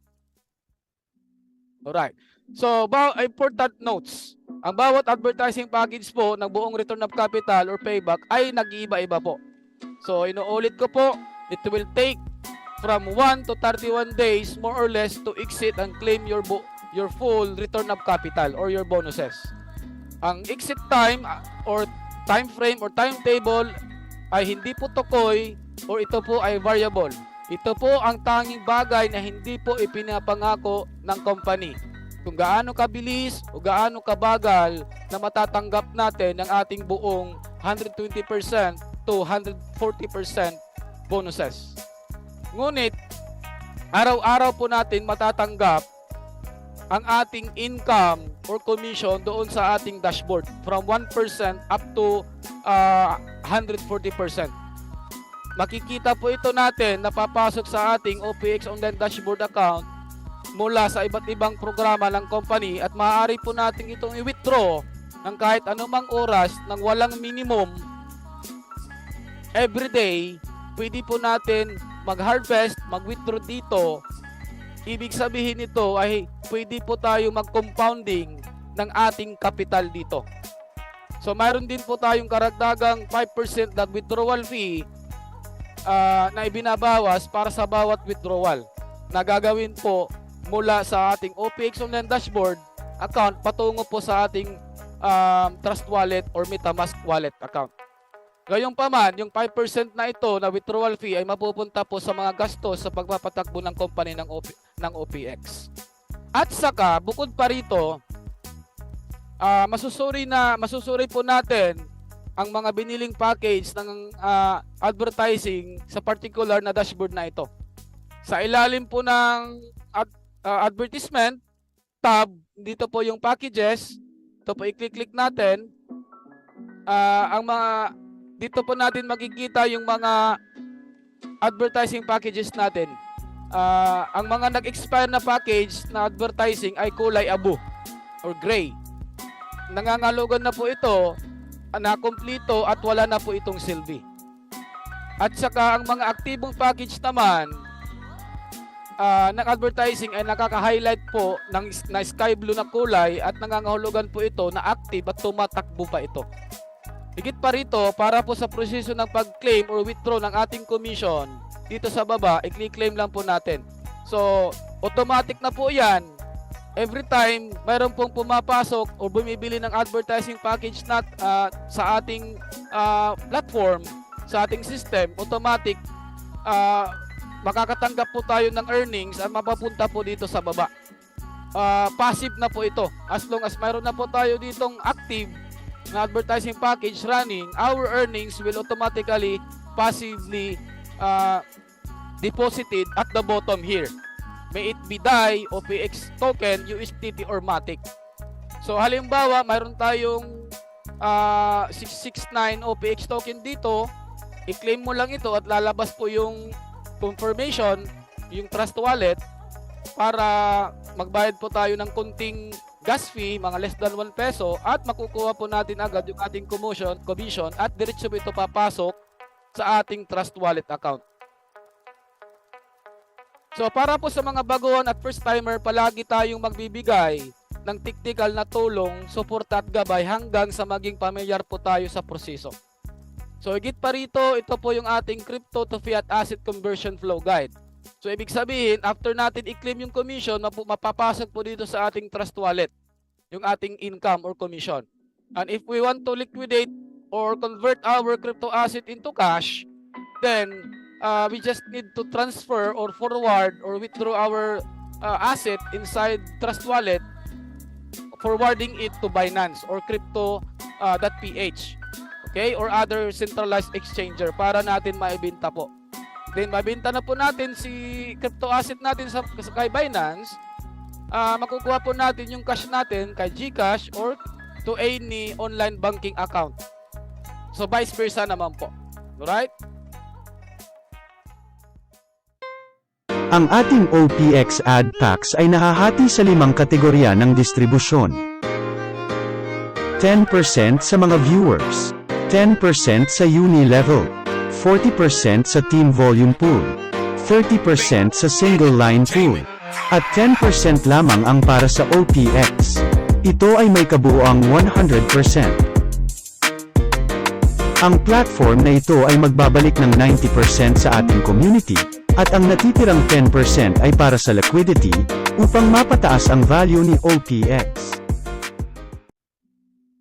[SPEAKER 1] Alright. So, important notes. Ang bawat advertising package po ng buong return of capital or payback ay nag-iiba-iba po. So, inuulit ko po, it will take from 1 to 31 days more or less to exit and claim your full return of capital or your bonuses. Ang exit time or time frame or timetable ay hindi po tukoy or ito po ay variable. Ito po ang tanging bagay na hindi po ipinapangako ng company. Kung gaano kabilis o gaano kabagal na matatanggap natin ang ating buong 120% to 140% bonuses. Ngunit, araw-araw po natin matatanggap ang ating income or commission doon sa ating dashboard from 1% up to 140%. Makikita po ito natin na papasok sa ating OPX Online Dashboard account mula sa iba't ibang programa ng company at maaari po natin itong i-withdraw ng kahit anumang oras ng walang minimum everyday. Pwede po natin mag-harvest, mag-withdraw dito. Ibig sabihin nito ay pwede po tayo mag-compounding ng ating capital dito. So mayroon din po tayong karagdagang 5% na withdrawal fee na ibinabawas para sa bawat withdrawal na gagawin po mula sa ating OPX Online Dashboard account patungo po sa ating Trust Wallet or MetaMask Wallet account. Gayunpaman, yung 5% na ito na withdrawal fee ay mapupunta po sa mga gastos sa pagpapatakbo ng company ng OPX. At saka, bukod pa rito, masusuri po natin ang mga biniling package ng advertising sa particular na dashboard na ito. Sa ilalim po ng advertisement tab, dito po yung packages. Ito po i-click natin. Dito po natin makikita yung mga advertising packages natin. Ang mga nag-expire na package na advertising ay kulay abu or gray. Nangangalugan na po ito na kumpleto at wala na po itong silbi. At saka ang mga aktibong package naman ng advertising ay nakaka-highlight po na sky blue na kulay at nangangahulugan po ito na active at tumatakbo pa ito. Higit pa rito, para po sa proseso ng pag-claim or withdraw ng ating commission, dito sa baba, i-claim lang po natin. So, automatic na po yan. Every time mayroon pong pumapasok o bumibili ng advertising package sa ating platform, sa ating system, automatic makakatanggap po tayo ng earnings at mapapunta po dito sa baba. Passive na po ito. As long as mayroon na po tayo ditong active na advertising package running, our earnings will automatically passively deposited at the bottom here. May it be DAI, OPX token, USDT or Matic. So halimbawa, mayroon tayong 669 OPX token dito, i-claim mo lang ito at lalabas po yung confirmation, yung Trust Wallet, para magbayad po tayo ng kunting gas fee, mga less than 1 peso, at makukuha po natin agad yung ating commission at diretso po ito papasok sa ating Trust Wallet account. So para po sa mga baguhan at first timer, palagi tayong magbibigay ng technical na tulong, suporta at gabay hanggang sa maging pamilyar po tayo sa proseso. So higit pa rito, ito po yung ating crypto to fiat asset conversion flow guide. So ibig sabihin, after natin i-claim yung commission, mapapasok po dito sa ating Trust Wallet yung ating income or commission. And if we want to liquidate or convert our crypto asset into cash, then we just need to transfer or forward or withdraw our asset inside Trust Wallet, forwarding it to Binance or crypto.ph, okay, or other centralized exchanger para natin maibenta po. Then mabenta na po natin si crypto asset natin kay Binance, makukuha po natin yung cash natin kay GCash or to any online banking account. So vice versa naman po. Alright?
[SPEAKER 2] Ang ating OPX ad packs ay nahahati sa 5 kategorya ng distribusyon. 10% sa mga viewers, 10% sa uni level, 40% sa team volume pool, 30% sa single line pool, at 10% lamang ang para sa OPX. Ito ay may kabuuang 100%. Ang platform na ito ay magbabalik ng 90% sa ating community, at ang natitirang 10% ay para sa liquidity, upang mapataas ang value ni OPX.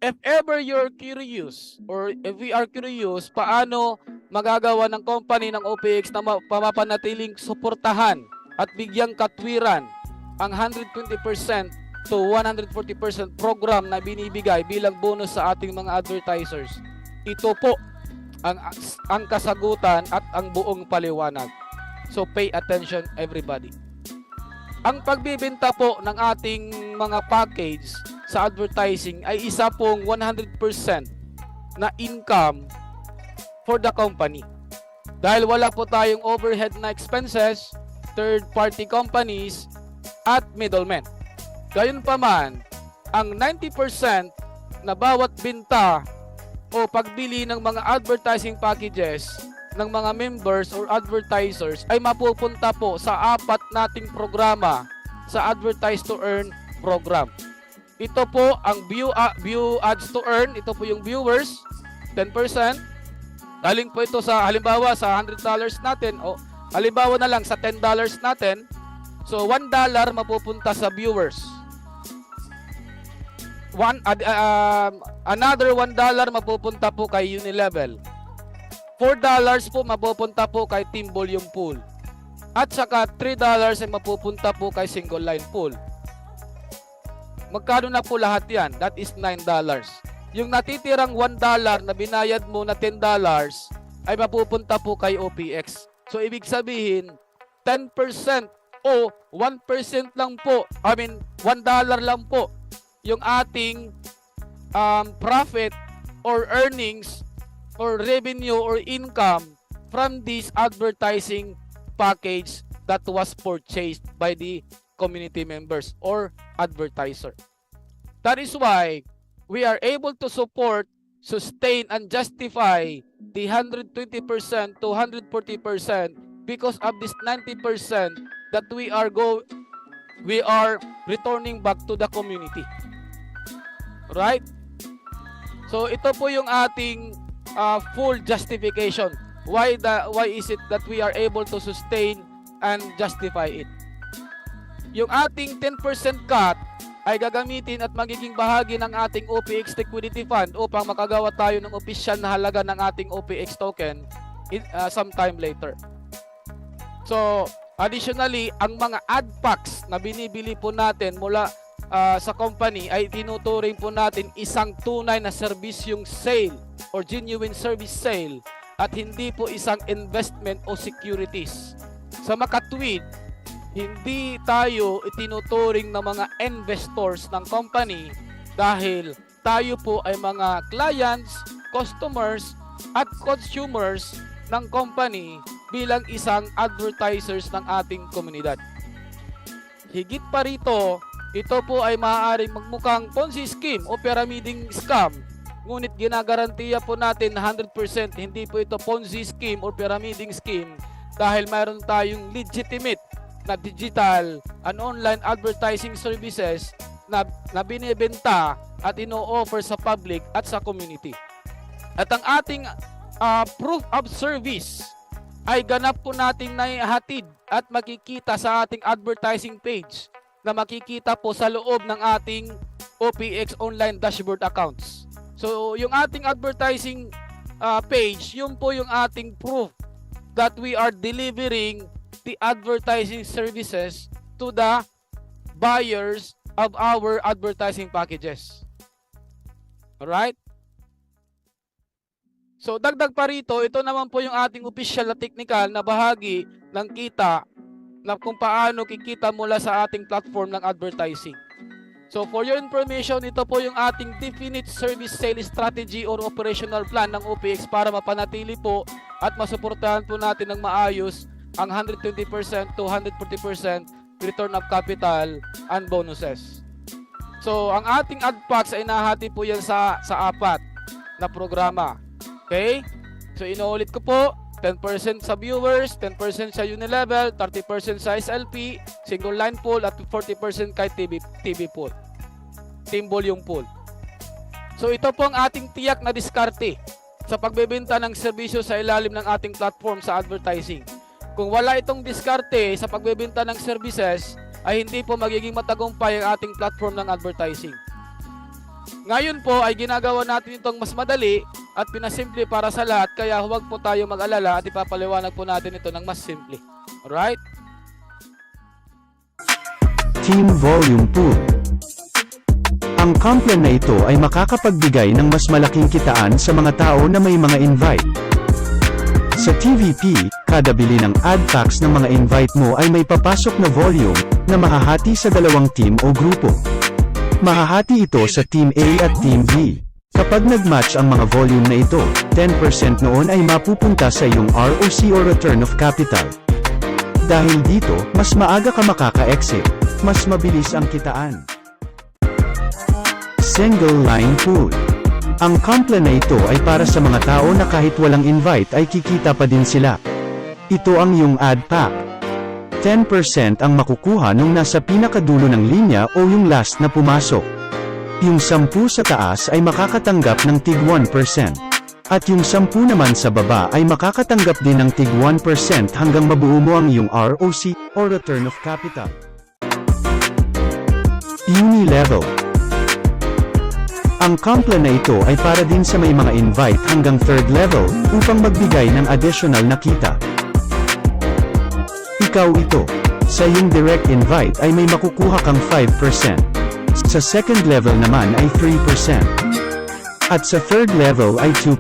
[SPEAKER 1] if ever you're curious or if we are curious, paano magagawa ng company ng OPX na pamapanatiling suportahan at bigyang katwiran ang 120% to 140% program na binibigay bilang bonus sa ating mga advertisers. Ito po ang kasagutan at ang buong paliwanag. So pay attention everybody. Ang pagbibenta po ng ating mga package sa advertising ay isa pong 100% na income for the company. Dahil wala po tayong overhead na expenses, third party companies, at middlemen. Gayunpaman, ang 90% na bawat binta o pagbili ng mga advertising packages ng mga members or advertisers ay mapupunta po sa 4 nating programa sa Advertise to Earn program. Ito po ang view ads to earn. Ito po yung viewers, 10%. Galing po ito sa halimbawa sa $100 natin o halimbawa na lang sa $10 natin. So $1 mapupunta sa viewers. Another $1 mapupunta po kay Unilevel. $4 po mapupunta po kay Team Volume Pool. At saka $3 ay mapupunta po kay Single Line Pool. Magkano na po lahat yan? That is $9. Yung natitirang $1 na binayad mo na $10 ay mapupunta po kay OPX. So ibig sabihin, 10% o 1% lang po, $1 lang po yung ating profit or earnings or revenue or income from this advertising package that was purchased by the community members or advertiser. That is why we are able to support, sustain, and justify the 120% to 140% because of this 90% that we are returning back to the community. Right? So ito po yung ating full justification. Why is it that we are able to sustain and justify it? Yung ating 10% cut ay gagamitin at magiging bahagi ng ating OPX Liquidity Fund upang makagawa tayo ng opisyal na halaga ng ating OPX token sometime later. So, additionally, ang mga ad packs na binibili po natin mula sa company ay tinuturing po natin isang tunay na servisyong sale or genuine service sale at hindi po isang investment o securities. Sa makatwid, hindi tayo itinuturing na mga investors ng company dahil tayo po ay mga clients, customers, at consumers ng company bilang isang advertisers ng ating komunidad. Higit pa rito, ito po ay maaaring magmukhang Ponzi scheme o pyramiding scam. Ngunit ginagarantiya po natin 100% hindi po ito Ponzi scheme or pyramiding scheme dahil mayroon tayong legitimate na digital and online advertising services na binibenta at ino-offer sa public at sa community. At ang ating proof of service ay ganap po nating naihatid at makikita sa ating advertising page na makikita po sa loob ng ating OPX online dashboard accounts. So, yung ating advertising page, yun po yung ating proof that we are delivering the advertising services to the buyers of our advertising packages. Alright? So, dagdag pa rito, ito naman po yung ating official na technical na bahagi ng kita na kung paano kikita mula sa ating platform ng advertising. So, for your information, ito po yung ating definite service sales strategy or operational plan ng OPX para mapanatili po at masuportahan po natin ng maayos ang 120% to 140% return of capital and bonuses. So, ang ating ad packs ay nahati po yan sa 4 na programa. Okay? So, inuulit ko po, 10% sa viewers, 10% sa Unilevel, 30% sa SLP, single line pool, at 40% kay TV pool. Team Volume Pool. So, ito po ang ating tiyak na diskarte sa pagbebenta ng serbisyo sa ilalim ng ating platform sa advertising. Kung wala itong diskarte sa pagbebenta ng services, ay hindi po magiging matagumpay ang ating platform ng advertising. Ngayon po ay ginagawa natin itong mas madali at pinasimple para sa lahat, kaya huwag po tayo mag-alala at ipapaliwanag po natin ito ng mas simple. Alright?
[SPEAKER 2] Team Volume Pool. Ang Complan na ito ay makakapagbigay ng mas malaking kitaan sa mga tao na may mga invite. Sa TVP, kada bili ng ad packs ng mga invite mo ay may papasok na volume na mahahati sa dalawang team o grupo. Mahahati ito sa Team A at Team B. Kapag nag-match ang mga volume na ito, 10% noon ay mapupunta sa iyong ROC o Return of Capital. Dahil dito, mas maaga ka makaka-exit, mas mabilis ang kitaan. Single Line Pool. Ang Complan na ito ay para sa mga tao na kahit walang invite ay kikita pa din sila. Ito ang iyong ad pack. 10% ang makukuha nung nasa pinakadulo ng linya o yung last na pumasok. Yung 10 sa taas ay makakatanggap ng tig 1%. At yung 10 naman sa baba ay makakatanggap din ng tig 1% hanggang mabuo mo ang iyong ROC o Return of Capital. Uni-level. Ang Complan na ito ay para din sa may mga invite hanggang 3rd level upang magbigay ng additional na kita. Ikaw ito. Sa iyong direct invite ay may makukuha kang 5%. Sa 2nd level naman ay 3%. At sa 3rd level ay 2%.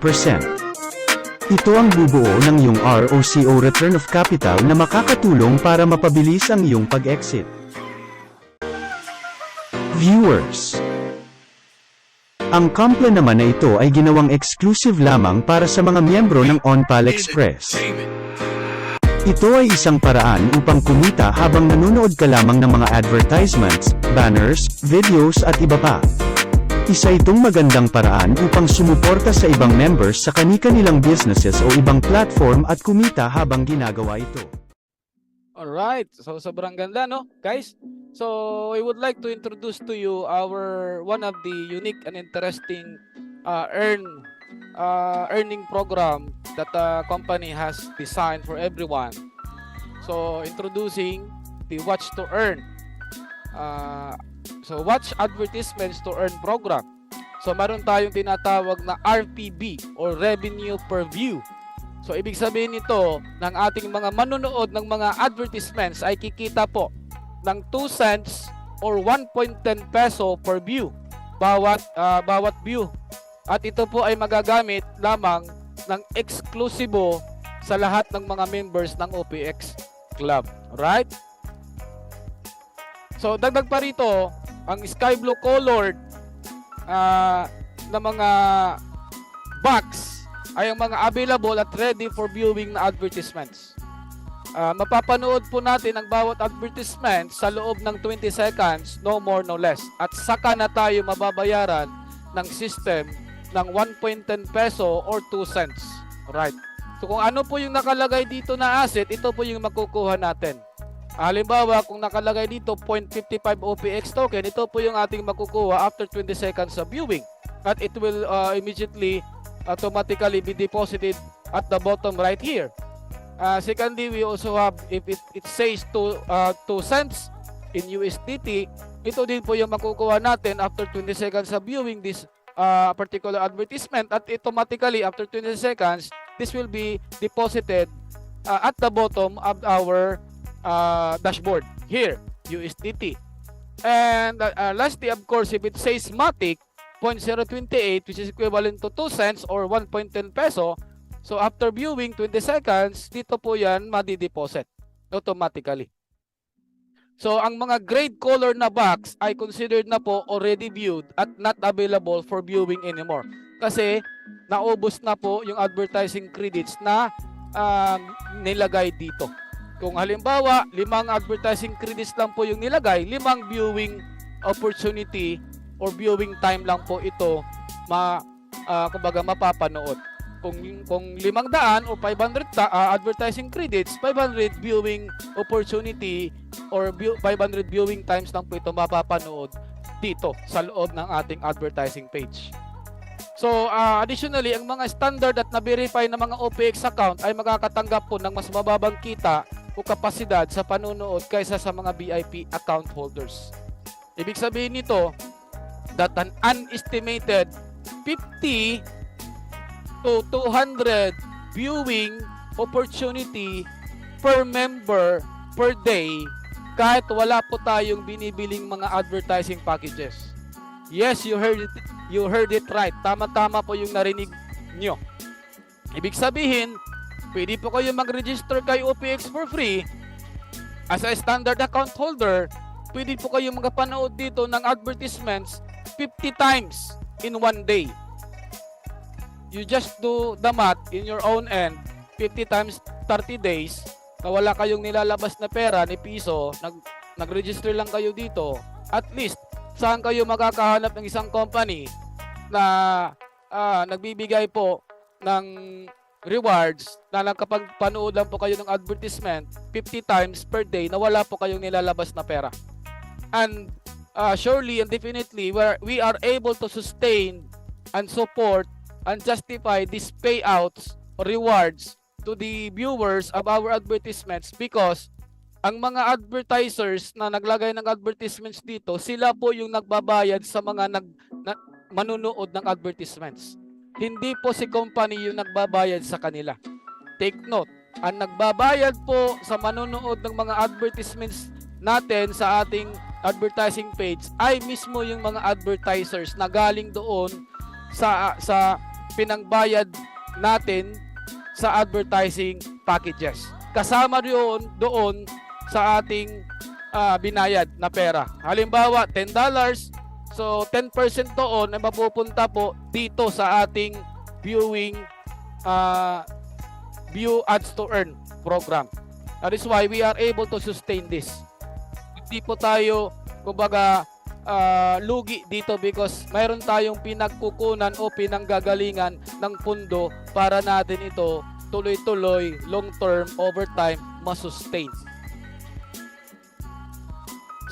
[SPEAKER 2] Ito ang bubuo ng iyong ROC o Return of Capital na makakatulong para mapabilis ang iyong pag-exit. Viewers. Ang Complan naman na ito ay ginawang exclusive lamang para sa mga miyembro ng OnPal Express. Ito ay isang paraan upang kumita habang nanonood ka lamang ng mga advertisements, banners, videos at iba pa. Isa itong magandang paraan upang sumuporta sa ibang members sa kani-kanilang businesses o ibang platform at kumita habang ginagawa ito.
[SPEAKER 1] Alright, so sobrang ganda, no, guys? So we would like to introduce to you our one of the unique and interesting earning program that the company has designed for everyone. So introducing the Watch to Earn. So Watch Advertisements to Earn program. So meron tayong tinatawag na RPB or Revenue Per View. So ibig sabihin nito ng ating mga manonood ng mga advertisements ay kikita po ng 2 cents or 1.10 peso per view bawat view. At ito po ay magagamit lamang ng eksklusibo sa lahat ng mga members ng OPX Club. Alright? So dagdag pa rito, ang sky blue colored na mga box ay ang mga available at ready for viewing na advertisements. Mapapanood po natin ang bawat advertisement sa loob ng 20 seconds, no more no less. At saka na tayo mababayaran ng system ng 1.10 peso or 2 cents. Alright. So kung ano po yung nakalagay dito na asset, ito po yung makukuha natin. Halimbawa, kung nakalagay dito 0.55 OPX token, ito po yung ating makukuha after 20 seconds of viewing. At it will immediately automatically be deposited at the bottom right here. Secondly, we also have, if it says 2 cents in USDT, ito din po yung makukuha natin after 20 seconds of viewing this particular advertisement, at automatically after 20 seconds this will be deposited at the bottom of our dashboard here, USDT. And lastly, of course, if it says Matic 0.028, which is equivalent to 2 cents or 1.10 peso, so after viewing 20 seconds, dito po yan madi-deposit automatically. So ang mga grade color na box ay considered na po already viewed at not available for viewing anymore. Kasi naubos na po yung advertising credits na nilagay dito. Kung halimbawa, 5 advertising credits lang po yung nilagay, 5 viewing opportunity or viewing time lang po ito kumbaga mapapanood. Kung 500 o 500 advertising credits, 500 viewing opportunity or 500 viewing times lang po ito mapapanood dito sa loob ng ating advertising page. So additionally, ang mga standard at na-verify na mga OPX account ay makakatanggap po ng mas mababang kita o kapasidad sa panunood kaysa sa mga VIP account holders. Ibig sabihin nito, that an unestimated 50 to 200 viewing opportunity per member per day kahit wala po tayong binibiling mga advertising packages. Yes, you heard it right. Tama-tama po yung narinig nyo. Ibig sabihin, pwede po kayo mag-register kay OPX for free as a standard account holder. Pwede po kayo magpanood dito ng advertisements 50 times in one day. You just do the math in your own end, 50 times 30 days, na wala kayong nilalabas na pera ni piso, nag-register lang kayo dito, at least, saan kayo makakahanap ng isang company na nagbibigay po ng rewards na nakapagpanood lang po kayo ng advertisement 50 times per day na wala po kayong nilalabas na pera. And surely and definitely we are able to sustain and support and justify these payouts or rewards to the viewers of our advertisements because ang mga advertisers na naglagay ng advertisements dito, sila po yung nagbabayad sa mga manunood ng advertisements. Hindi po si company yung nagbabayad sa kanila. Take note, ang nagbabayad po sa manunood ng mga advertisements natin sa ating advertising page ay mismo yung mga advertisers na galing doon sa pinangbayad natin sa advertising packages. Kasama doon sa ating binayad na pera. Halimbawa, $10. So, 10% doon ay mapupunta po dito sa ating view ads to earn program. That is why we are able to sustain this. Hindi po tayo, kumbaga, lugi dito because mayroon tayong pinagkukunan o pinanggagalingan ng pundo para natin ito tuloy-tuloy, long-term, overtime, masustain.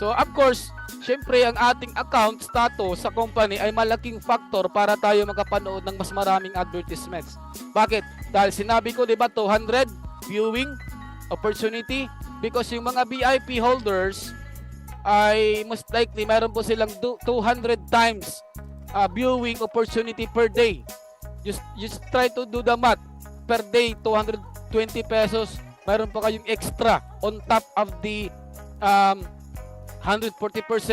[SPEAKER 1] So, of course, syempre ang ating account status sa company ay malaking factor para tayo makapanood ng mas maraming advertisements. Bakit? Dahil sinabi ko, di ba, 200 viewing opportunity because yung mga VIP holders ay most likely mayroon po silang 200 times viewing opportunity per day. Just try to do the math. Per day, 220 pesos. Mayroon pa kayong extra on top of the 140%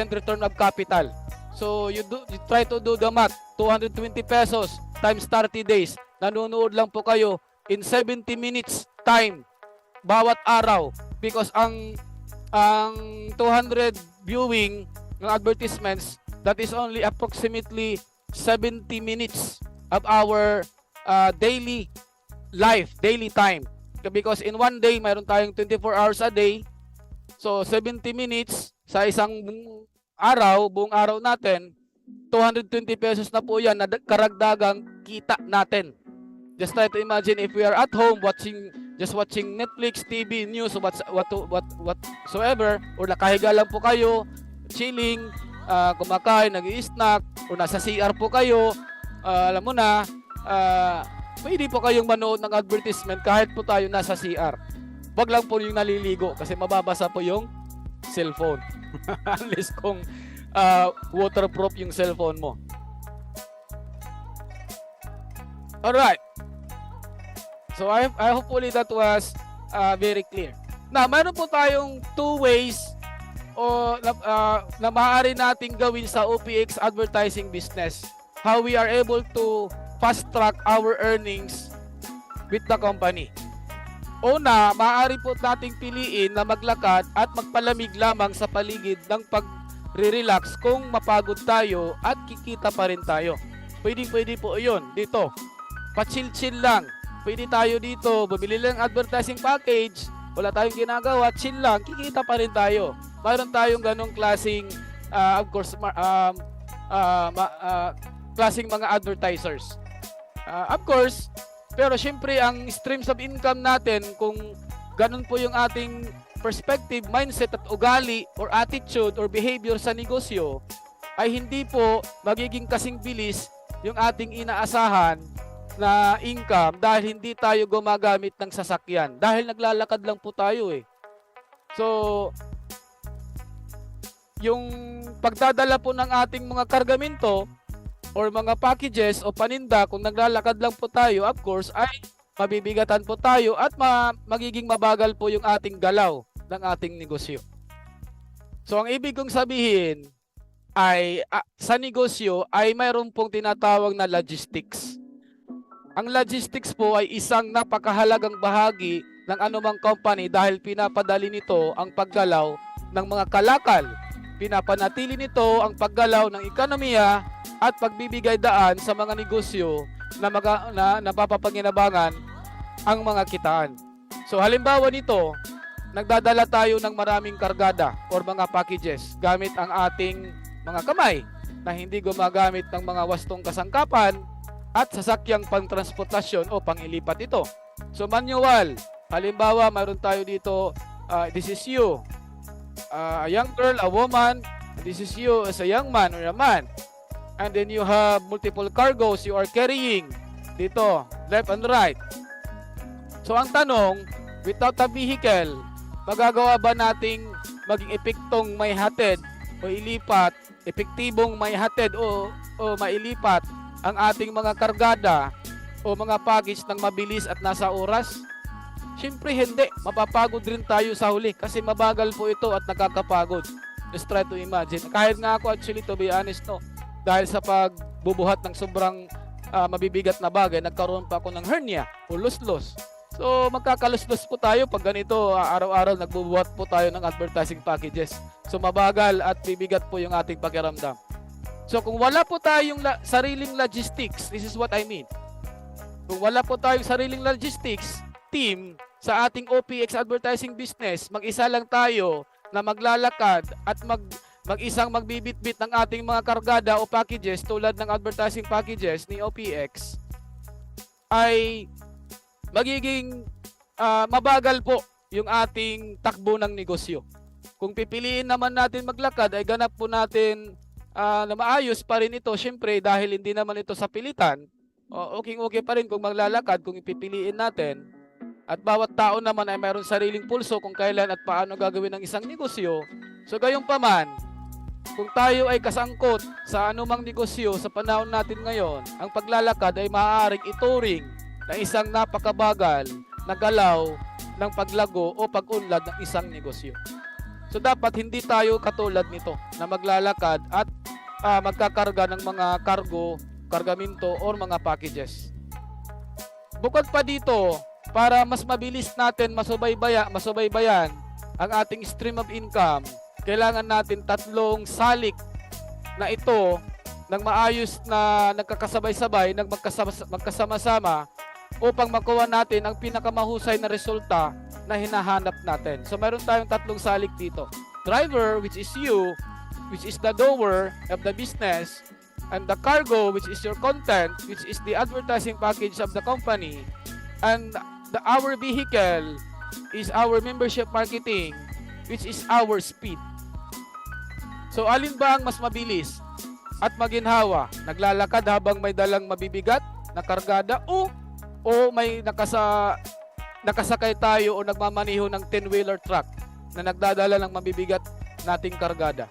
[SPEAKER 1] return of capital. So you try to do the math. 220 pesos times 30 days. Nanonood lang po kayo in 70 minutes time bawat araw because ang 200 viewing ng advertisements, that is only approximately 70 minutes of our daily life, daily time. Because in one day, mayroon tayong 24 hours a day. So, 70 minutes sa isang buong araw natin, 220 pesos na po yan na karagdagang kita natin. Just try to imagine if we are at home just watching Netflix, TV, news, whatsoever, or nakahiga lang po kayo, chilling, kumakain, nag-i-snack, or nasa CR po kayo, alam mo na, pwede po kayong manood ng advertisement kahit po tayo nasa CR. Wag lang po yung naliligo kasi mababasa po yung cellphone. Unless kung waterproof yung cellphone mo. Alright. So hopefully that was very clear. Now, meron po tayong two ways na maaari nating gawin sa OPX advertising business. How we are able to fast track our earnings with the company. Una, maaari po nating piliin na maglakad at magpalamig lamang sa paligid ng pag-relax kung mapagod tayo at kikita pa rin tayo. Pwede po yun dito. Pa-chill lang. Pwede tayo dito, bumili lang advertising package, wala tayong ginagawa, chill lang, kikita pa rin tayo. Mayroon tayong ganong klaseng, of course, klaseng mga advertisers. Of course, pero syempre ang streams of income natin, kung ganun po yung ating perspective, mindset at ugali or attitude or behavior sa negosyo, ay hindi po magiging kasing bilis yung ating inaasahan na income dahil hindi tayo gumagamit ng sasakyan. Dahil naglalakad lang po tayo eh. So, yung pagdadala po ng ating mga kargamento or mga packages o paninda, kung naglalakad lang po tayo, of course, ay mabibigatan po tayo at magiging mabagal po yung ating galaw ng ating negosyo. So, ang ibig kong sabihin ay sa negosyo ay mayroon pong tinatawag na logistics. Ang logistics po ay isang napakahalagang bahagi ng anumang company dahil pinapadali nito ang paggalaw ng mga kalakal. Pinapanatili nito ang paggalaw ng ekonomiya at pagbibigay daan sa mga negosyo na napapanginabangan ang mga kitaan. So halimbawa nito, nagdadala tayo ng maraming kargada or mga packages gamit ang ating mga kamay na hindi gumagamit ng mga wastong kasangkapan at sasakyang pangtransportasyon o pangilipat ito. So manual, halimbawa mayroon tayo dito, this is you, a young girl, a woman, this is you as a young man or a man. And then you have multiple cargoes you are carrying dito, left and right. So ang tanong, without a vehicle, magagawa ba nating maging epektong may hatid o ilipat, epektibong may hatid o mailipat ang ating mga kargada o mga package ng mabilis at nasa oras? Siyempre hindi, mapapagod rin tayo sa huli kasi mabagal po ito at nakakapagod. Just try to imagine. Kahit nga ako actually, to be honest, no, dahil sa pagbubuhat ng sobrang mabibigat na bagay, nagkaroon pa ako ng hernia o luslos. So magkakaluslos po tayo pag ganito, araw-araw nagbubuhat po tayo ng advertising packages. So mabagal at bibigat po yung ating pakiramdam. So kung wala po tayong sariling logistics, this is what I mean. Kung wala po tayong sariling logistics team sa ating OPX advertising business, mag-isa lang tayo na maglalakad at mag-isang magbibitbit ng ating mga kargada o packages tulad ng advertising packages ni OPX, ay magiging mabagal po yung ating takbo ng negosyo. Kung pipiliin naman natin maglakad, ay ganap po natin na maayos pa rin ito, syempre dahil hindi naman ito sa pilitan. Okay pa rin kung maglalakad kung ipipiliin natin. At bawat tao naman ay mayroong sariling pulso kung kailan at paano gagawin ang isang negosyo. So gayunpaman, kung tayo ay kasangkot sa anumang negosyo sa panahon natin ngayon, ang paglalakad ay maaaring ituring na isang napakabagal na galaw ng paglago o pag-unlad ng isang negosyo. So dapat hindi tayo katulad nito na maglalakad at magkakarga ng mga kargamento or mga packages. Bukod pa dito, para mas mabilis natin masubaybayan ang ating stream of income, kailangan natin tatlong salik na ito ng maayos na nagkakasabay-sabay, magkasama-sama upang makuha natin ang pinakamahusay na resulta na hinahanap natin. So meron tayong tatlong salik dito. Driver, which is you, which is the doer of the business, and the cargo, which is your content, which is the advertising package of the company, and our vehicle is our membership marketing, which is our speed. So alin ba ang mas mabilis at maginhawa? Naglalakad habang may dalang mabibigat na kargada o may nakasakay tayo o nagmamaniho ng 10-wheeler truck na nagdadala ng mabibigat nating kargada?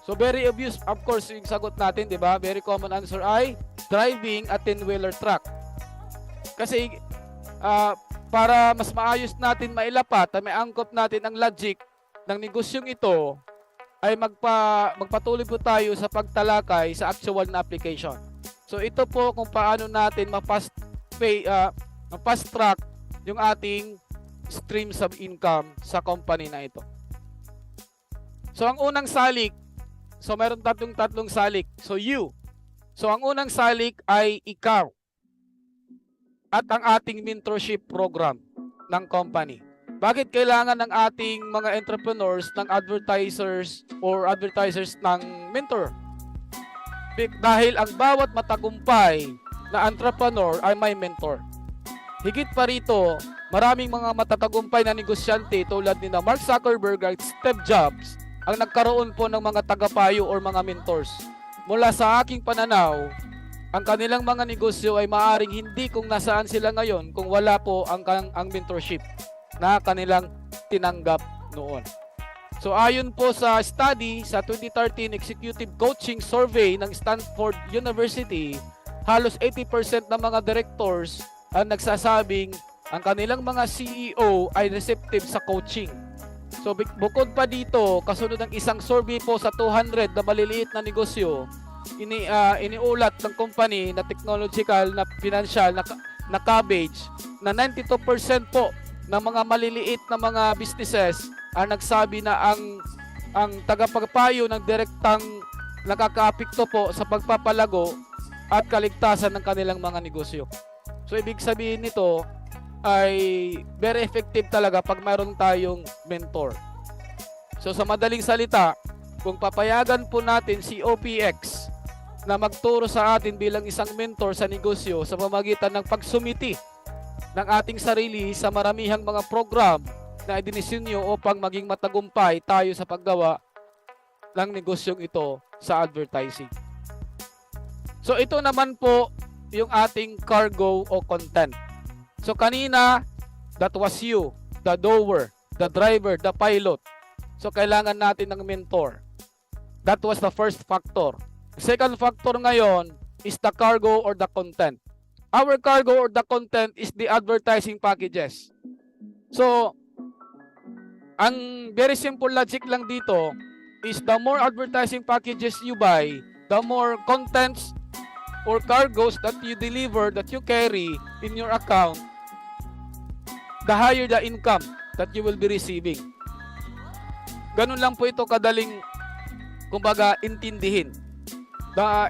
[SPEAKER 1] So very obvious, of course, yung sagot natin, di ba? Very common answer ay driving a 10-wheeler truck. Kasi para mas maayos natin mailapat at may angkop natin ang logic ng negosyong ito, ay magpatuloy po tayo sa pagtalakay sa actual na application. So ito po kung paano natin ma-fast track yung ating streams of income sa company na ito. So ang unang salik, so meron tatlong salik. So you. So ang unang salik ay ikaw at ang ating mentorship program ng company. Bakit kailangan ng ating mga entrepreneurs, ng advertisers ng mentor? Dahil ang bawat matagumpay na entrepreneur ay may mentor. Higit pa rito, maraming mga matatagumpay na negosyante tulad ni Mark Zuckerberg at Steve Jobs ang nagkaroon po ng mga tagapayo or mga mentors. Mula sa aking pananaw, ang kanilang mga negosyo ay maaaring hindi kung nasaan sila ngayon kung wala po ang mentorship na kanilang tinanggap noon. So ayon po sa study sa 2013 Executive Coaching Survey ng Stanford University, halos 80% ng mga directors ang nagsasabing ang kanilang mga CEO ay receptive sa coaching. So bukod pa dito, kasunod ng isang survey po sa 200 na maliliit na negosyo, iniulat ng company na technological na financial na cabbage na 92% po ng mga maliliit na mga businesses ang nagsabi na ang tagapagpayo ng direktang nakakaapekto po sa pagpapalago at kaligtasan ng kanilang mga negosyo. So ibig sabihin nito ay very effective talaga pag mayroon tayong mentor. So sa madaling salita, kung papayagan po natin si OPX na magturo sa atin bilang isang mentor sa negosyo sa pamamagitan ng pagsumiti ng ating sarili sa maramihang mga program na idinisenyo upang maging matagumpay tayo sa paggawa ng negosyong ito sa advertising. So ito naman po yung ating cargo o content. So kanina, that was you, the doer, the driver, the pilot. So kailangan natin ng mentor. That was the first factor. Second factor ngayon is the cargo or the content. Our cargo or the content is the advertising packages. So, ang very simple logic lang dito is the more advertising packages you buy, the more contents or cargos that you deliver, that you carry in your account, the higher the income that you will be receiving. Ganun lang po ito kadaling, kumbaga, intindihin.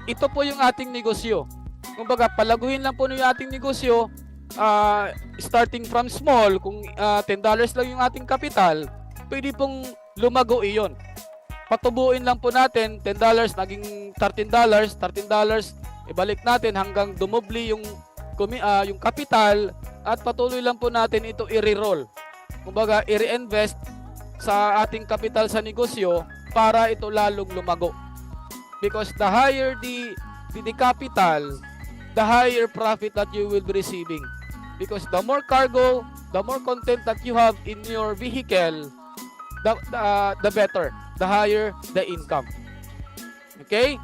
[SPEAKER 1] Ito po yung ating negosyo. Kumbaga, palaguhin lang po yung ating negosyo, starting from small, kung $10 lang yung ating kapital, pwede pong lumago iyon. Patubuin lang po natin, $10 naging $13, ibalik natin hanggang dumubli yung kapital at patuloy lang po natin ito i-reroll. Kumbaga, i-reinvest sa ating kapital sa negosyo para ito lalong lumago. Because the higher the capital, the higher profit that you will be receiving. Because the more cargo, the more content that you have in your vehicle, the better, the higher the income. Okay?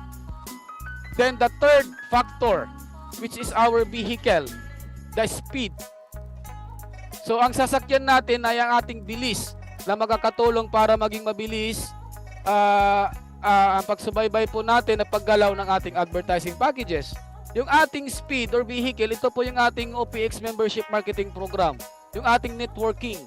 [SPEAKER 1] Then the third factor, which is our vehicle, the speed. So ang sasakyan natin ay ang ating bilis na makakatulong para maging mabilis ang pagsubaybay po natin at paggalaw ng ating advertising packages. Yung ating speed or vehicle, ito po yung ating OPX membership marketing program, yung ating networking.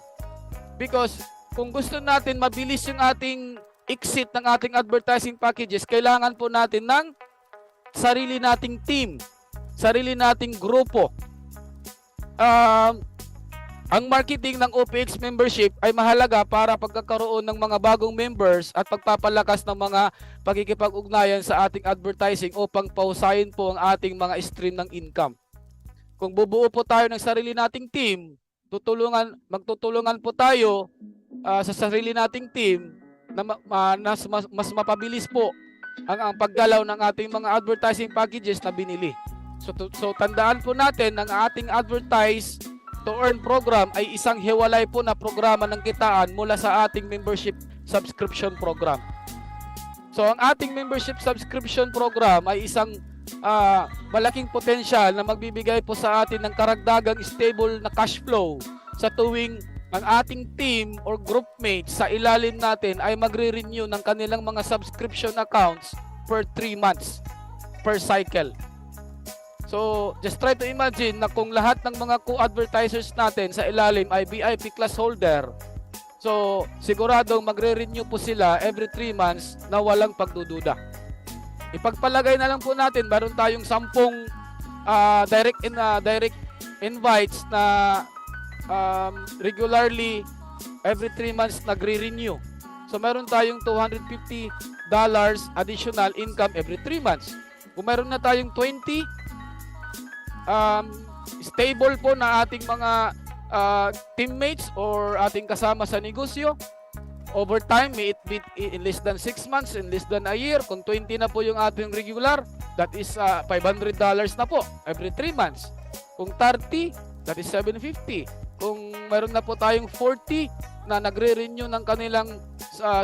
[SPEAKER 1] Because kung gusto natin mabilis yung ating exit ng ating advertising packages, kailangan po natin ng sarili nating team, sarili nating grupo. Ang marketing ng OPX membership ay mahalaga para pagkakaroon ng mga bagong members at pagpapalakas ng mga pagkikipag-ugnayan sa ating advertising upang pausayin po ang ating mga stream ng income. Kung bubuo po tayo ng sarili nating team, magtutulungan po tayo sa sarili nating team na mas mapabilis po ang paggalaw ng ating mga advertising packages na binili. So tandaan po natin ang ating advertise to earn program ay isang hiwalay po na programa ng kitaan mula sa ating membership subscription program. So ang ating membership subscription program ay isang malaking potensyal na magbibigay po sa atin ng karagdagang stable na cash flow sa tuwing ang ating team or group mates sa ilalim natin ay magre-renew ng kanilang mga subscription accounts per 3 months per cycle. So, just try to imagine na kung lahat ng mga co-advertisers natin sa ilalim ay VIP class holder, so siguradong magre-renew po sila every 3 months na walang pagdududa. Ipagpalagay na lang po natin, meron tayong 10 direct invites na regularly every 3 months nagre-renew. So, meron tayong $250 additional income every 3 months. Kung meron na tayong 20 stable po na ating mga teammates or ating kasama sa negosyo, over time, may it be in less than 6 months, in less than a year, kung 20 na po yung ating regular, that is $500 na po every 3 months. Kung 30, that is $750. Kung meron na po tayong 40, na nagre-renew ng kanilang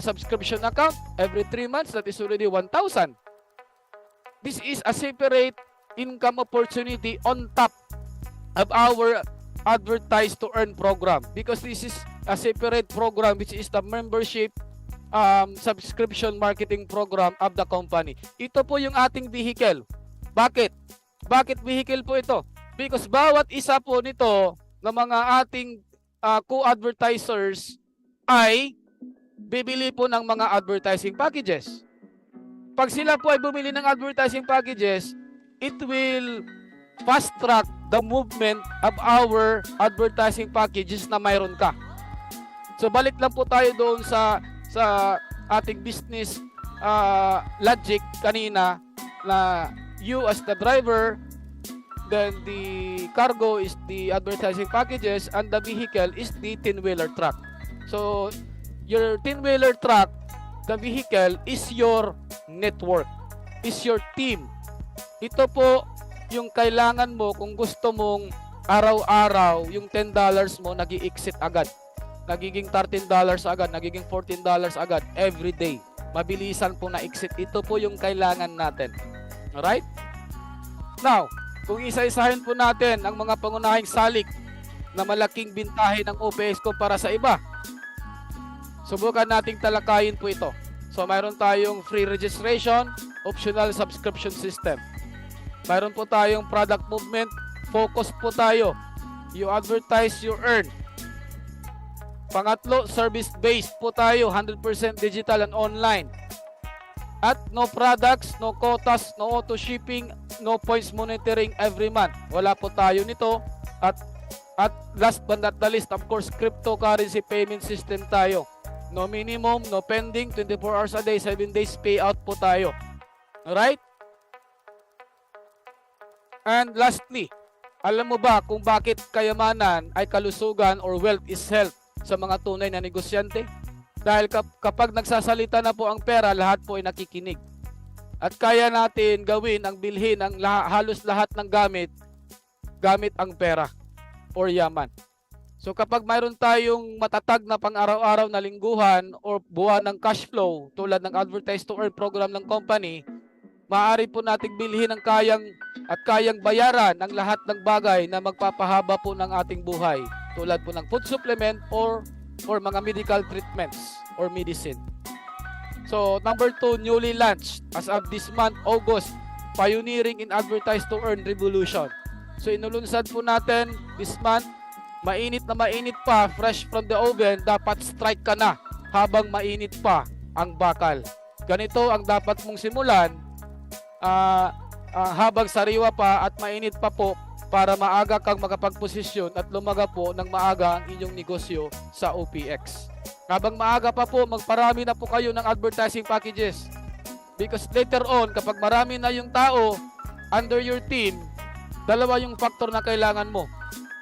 [SPEAKER 1] subscription account every 3 months, that is already 1,000. This is a separate income opportunity on top of our advertise to earn program, because this is a separate program which is the membership subscription marketing program of the company. Ito po yung ating vehicle. Bakit? Bakit vehicle po ito? Because bawat isa po nito ng mga ating co-advertisers ay bibili po ng mga advertising packages. Pag sila po ay bumili ng advertising packages, it will fast track the movement of our advertising packages na mayroon ka. So balik lang po tayo doon sa ating business logic kanina, na you as the driver, then the cargo is the advertising packages, and the vehicle is the 10-wheeler truck. So your 10-wheeler truck, the vehicle is your network, is your team. Ito po yung kailangan mo kung gusto mong araw-araw yung $10 mo nag-i-exit agad. Nagiging $13 agad, nagiging $14 agad every day. Mabilisan po na exit. Ito po yung kailangan natin. Alright? Now, kung isa-isahin po natin ang mga pangunahing salik na malaking bintahe ng OPX kumpara sa iba, subukan nating talakayin po ito. So, mayroon tayong free registration, optional subscription system. Mayroon po tayong product movement, focus po tayo. You advertise, you earn. Pangatlo, service-based po tayo, 100% digital and online. At no products, no quotas, no auto shipping, no points monitoring every month. Wala po tayo nito. At last but not the least, of course, cryptocurrency payment system tayo. No minimum, no pending, 24 hours a day, 7 days payout po tayo. Alright? And lastly, alam mo ba kung bakit kayamanan ay kalusugan or wealth is health sa mga tunay na negosyante? Dahil kapag nagsasalita na po ang pera, lahat po ay nakikinig. At kaya natin gawin ang bilhin ang halos lahat ng gamit ang pera or yaman. So kapag mayroon tayong matatag na pang-araw-araw na lingguhan or buwan ng cash flow tulad ng advertise to earn program ng company, maaari po nating bilhin ang kayang bayaran ang lahat ng bagay na magpapahaba po ng ating buhay, tulad po ng food supplement or mga medical treatments or medicine. So number 2, newly launched as of this month, August, pioneering in advertise to earn revolution. So inulunsad po natin this month, mainit na mainit pa, fresh from the oven, dapat strike ka na habang mainit pa ang bakal. Ganito ang dapat mong simulan habang sariwa pa at mainit pa po, para maaga kang makapagposisyon at lumaga po ng maaga ang inyong negosyo sa OPX. Habang maaga pa po, magparami na po kayo ng advertising packages. Because later on, kapag marami na yung tao under your team, dalawa yung factor na kailangan mo.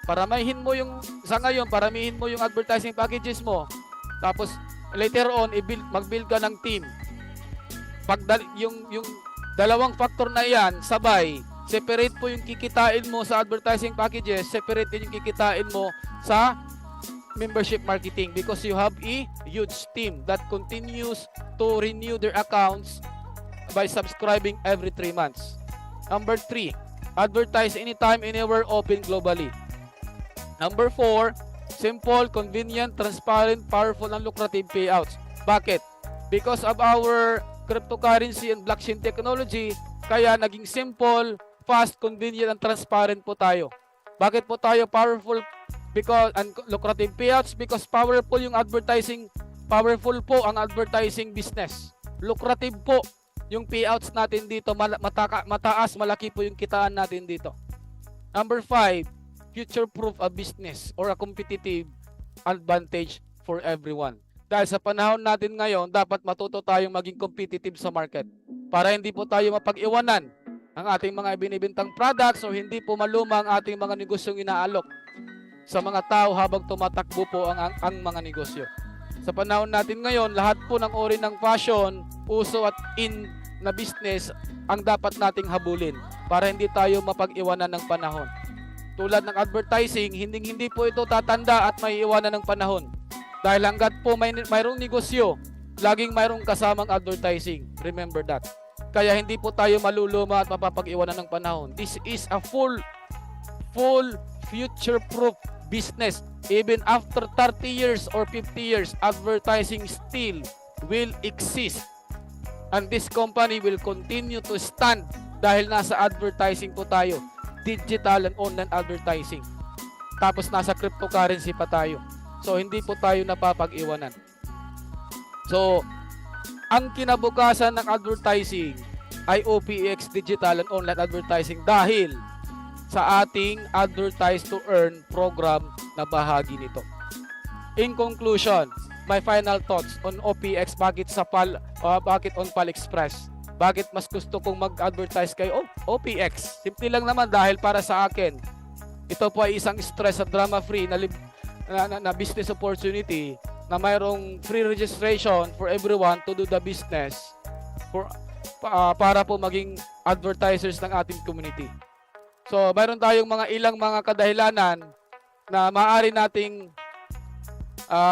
[SPEAKER 1] Paramihin mo yung, sa ngayon, paramihin mo yung advertising packages mo. Tapos, later on, mag-build ka ng team. Pag yung dalawang factor na yan, sabay, separate po yung kikitain mo sa advertising packages, separate din yung kikitain mo sa membership marketing, because you have a huge team that continues to renew their accounts by subscribing every 3 months. Number 3, advertise anytime, anywhere, open globally. Number 4, simple, convenient, transparent, powerful, and lucrative payouts. Bakit? Because of our cryptocurrency and blockchain technology, kaya naging simple, fast, convenient, and transparent po tayo. Bakit po tayo powerful and lucrative payouts? Because powerful yung advertising, powerful po ang advertising business. Lucrative po yung payouts natin dito, mataas, malaki po yung kitaan natin dito. Number 5, future-proof a business or a competitive advantage for everyone. Dahil sa panahon natin ngayon, dapat matuto tayong maging competitive sa market para hindi po tayo mapag-iwanan ang ating mga binibintang products o hindi po maluma ang ating mga negosyong inaalok sa mga tao habang tumatakbo po ang mga negosyo. Sa panahon natin ngayon, lahat po ng uri ng fashion, uso at in na business ang dapat nating habulin para hindi tayo mapag-iwanan ng panahon. Tulad ng advertising, hindi po ito tatanda at may iwanan ng panahon. Dahil hanggat po mayroong negosyo, laging mayroong kasamang advertising. Remember that. Kaya hindi po tayo maluluma at mapapag-iwanan ng panahon. This is a full future-proof business. Even after 30 years or 50 years, advertising still will exist. And this company will continue to stand dahil nasa advertising po tayo. Digital and online advertising. Tapos nasa cryptocurrency pa tayo. So hindi po tayo napapag-iwanan. So ang kinabukasan ng advertising ay OPX Digital and Online Advertising dahil sa ating Advertise to Earn program na bahagi nito. In conclusion, my final thoughts on OPX, bakit on Pal Express? Bakit mas gusto kong mag-advertise kay OPX? Simple lang naman dahil para sa akin, ito po ay isang stress at drama-free na business opportunity na mayroong free registration for everyone to do the business para po maging advertisers ng ating community. So, mayroon tayong ilang mga kadahilanan na maaari nating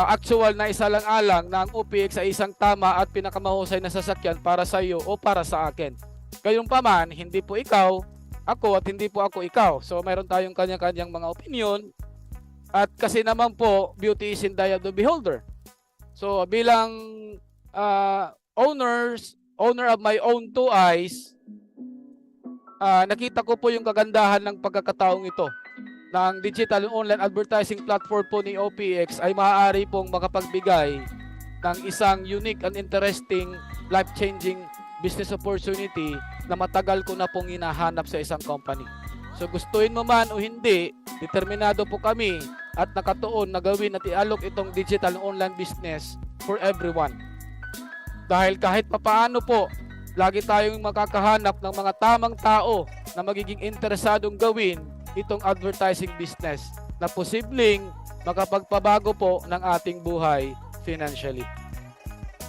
[SPEAKER 1] actual na isalang-alang na ang OPX ay isang tama at pinakamahusay na sasakyan para sa iyo o para sa akin. Gayunpaman, hindi po ikaw, ako at hindi po ako ikaw. So mayroon tayong kanya-kanyang mga opinion at kasi naman po, beauty is in the eye of the beholder. So bilang owner of my own two eyes, nakita ko po yung kagandahan ng pagkakataong ito ng digital and online advertising platform po ni OPX ay maaari pong makapagbigay ng isang unique and interesting life-changing business opportunity na matagal ko na pong hinahanap sa isang company. So gustuin mo man o hindi, determinado po kami at nakatuon na gawin at i-alok itong digital and online business for everyone. Dahil kahit papaano po, lagi tayong makakahanap ng mga tamang tao na magiging interesadong gawin itong advertising business na posibleng makapagpabago po ng ating buhay financially.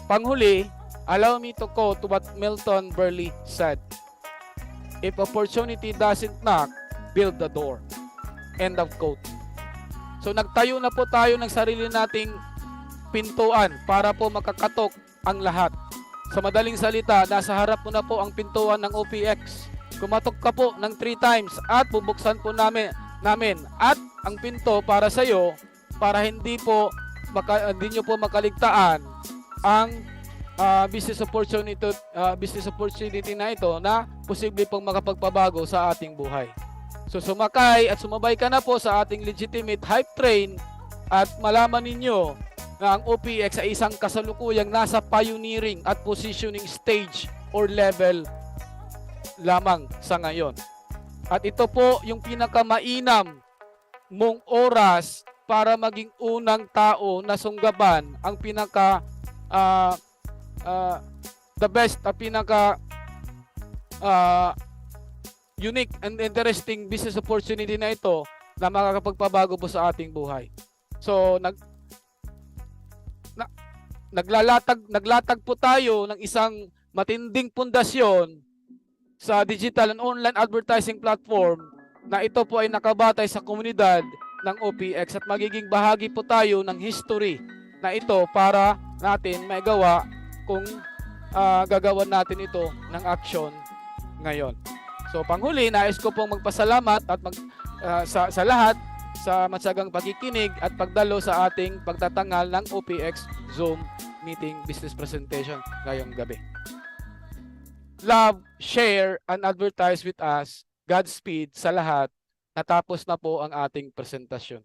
[SPEAKER 1] Panghuli, allow me to quote what Milton Berle said. If opportunity doesn't knock, build the door. End of quote. So nagtayo na po tayo ng sarili nating pintuan para po makakatok ang lahat. Sa madaling salita, nasa harap mo na po ang pintuan ng OPX. Kumatok ka po ng 3 times at bubuksan po namin at ang pinto para sa iyo para hindi nyo po makaligtaan ang business opportunity na ito na posible pong makapagpabago sa ating buhay. So sumakay at sumabay ka na po sa ating legitimate hype train at malaman ninyo na ang OPX ay isang kasalukuyang nasa pioneering at positioning stage or level lamang sa ngayon. At ito po yung pinakamainam mong oras para maging unang tao na sunggaban ang pinaka the best at pinaka unique and interesting business opportunity na ito na makakapagpabago po sa ating buhay. So naglatag po tayo ng isang matinding pundasyon sa digital and online advertising platform na ito po ay nakabatay sa komunidad ng OPX at magiging bahagi po tayo ng history na ito para natin magawa kung gagawan natin ito ng action ngayon. So panghuli, nais ko pong magpasalamat at sa lahat sa matsagang pagkikinig at pagdalo sa ating pagtatangal ng OPX Zoom meeting business presentation ngayong gabi. Love, share, and advertise with us. Godspeed sa lahat. Natapos na po ang ating presentasyon.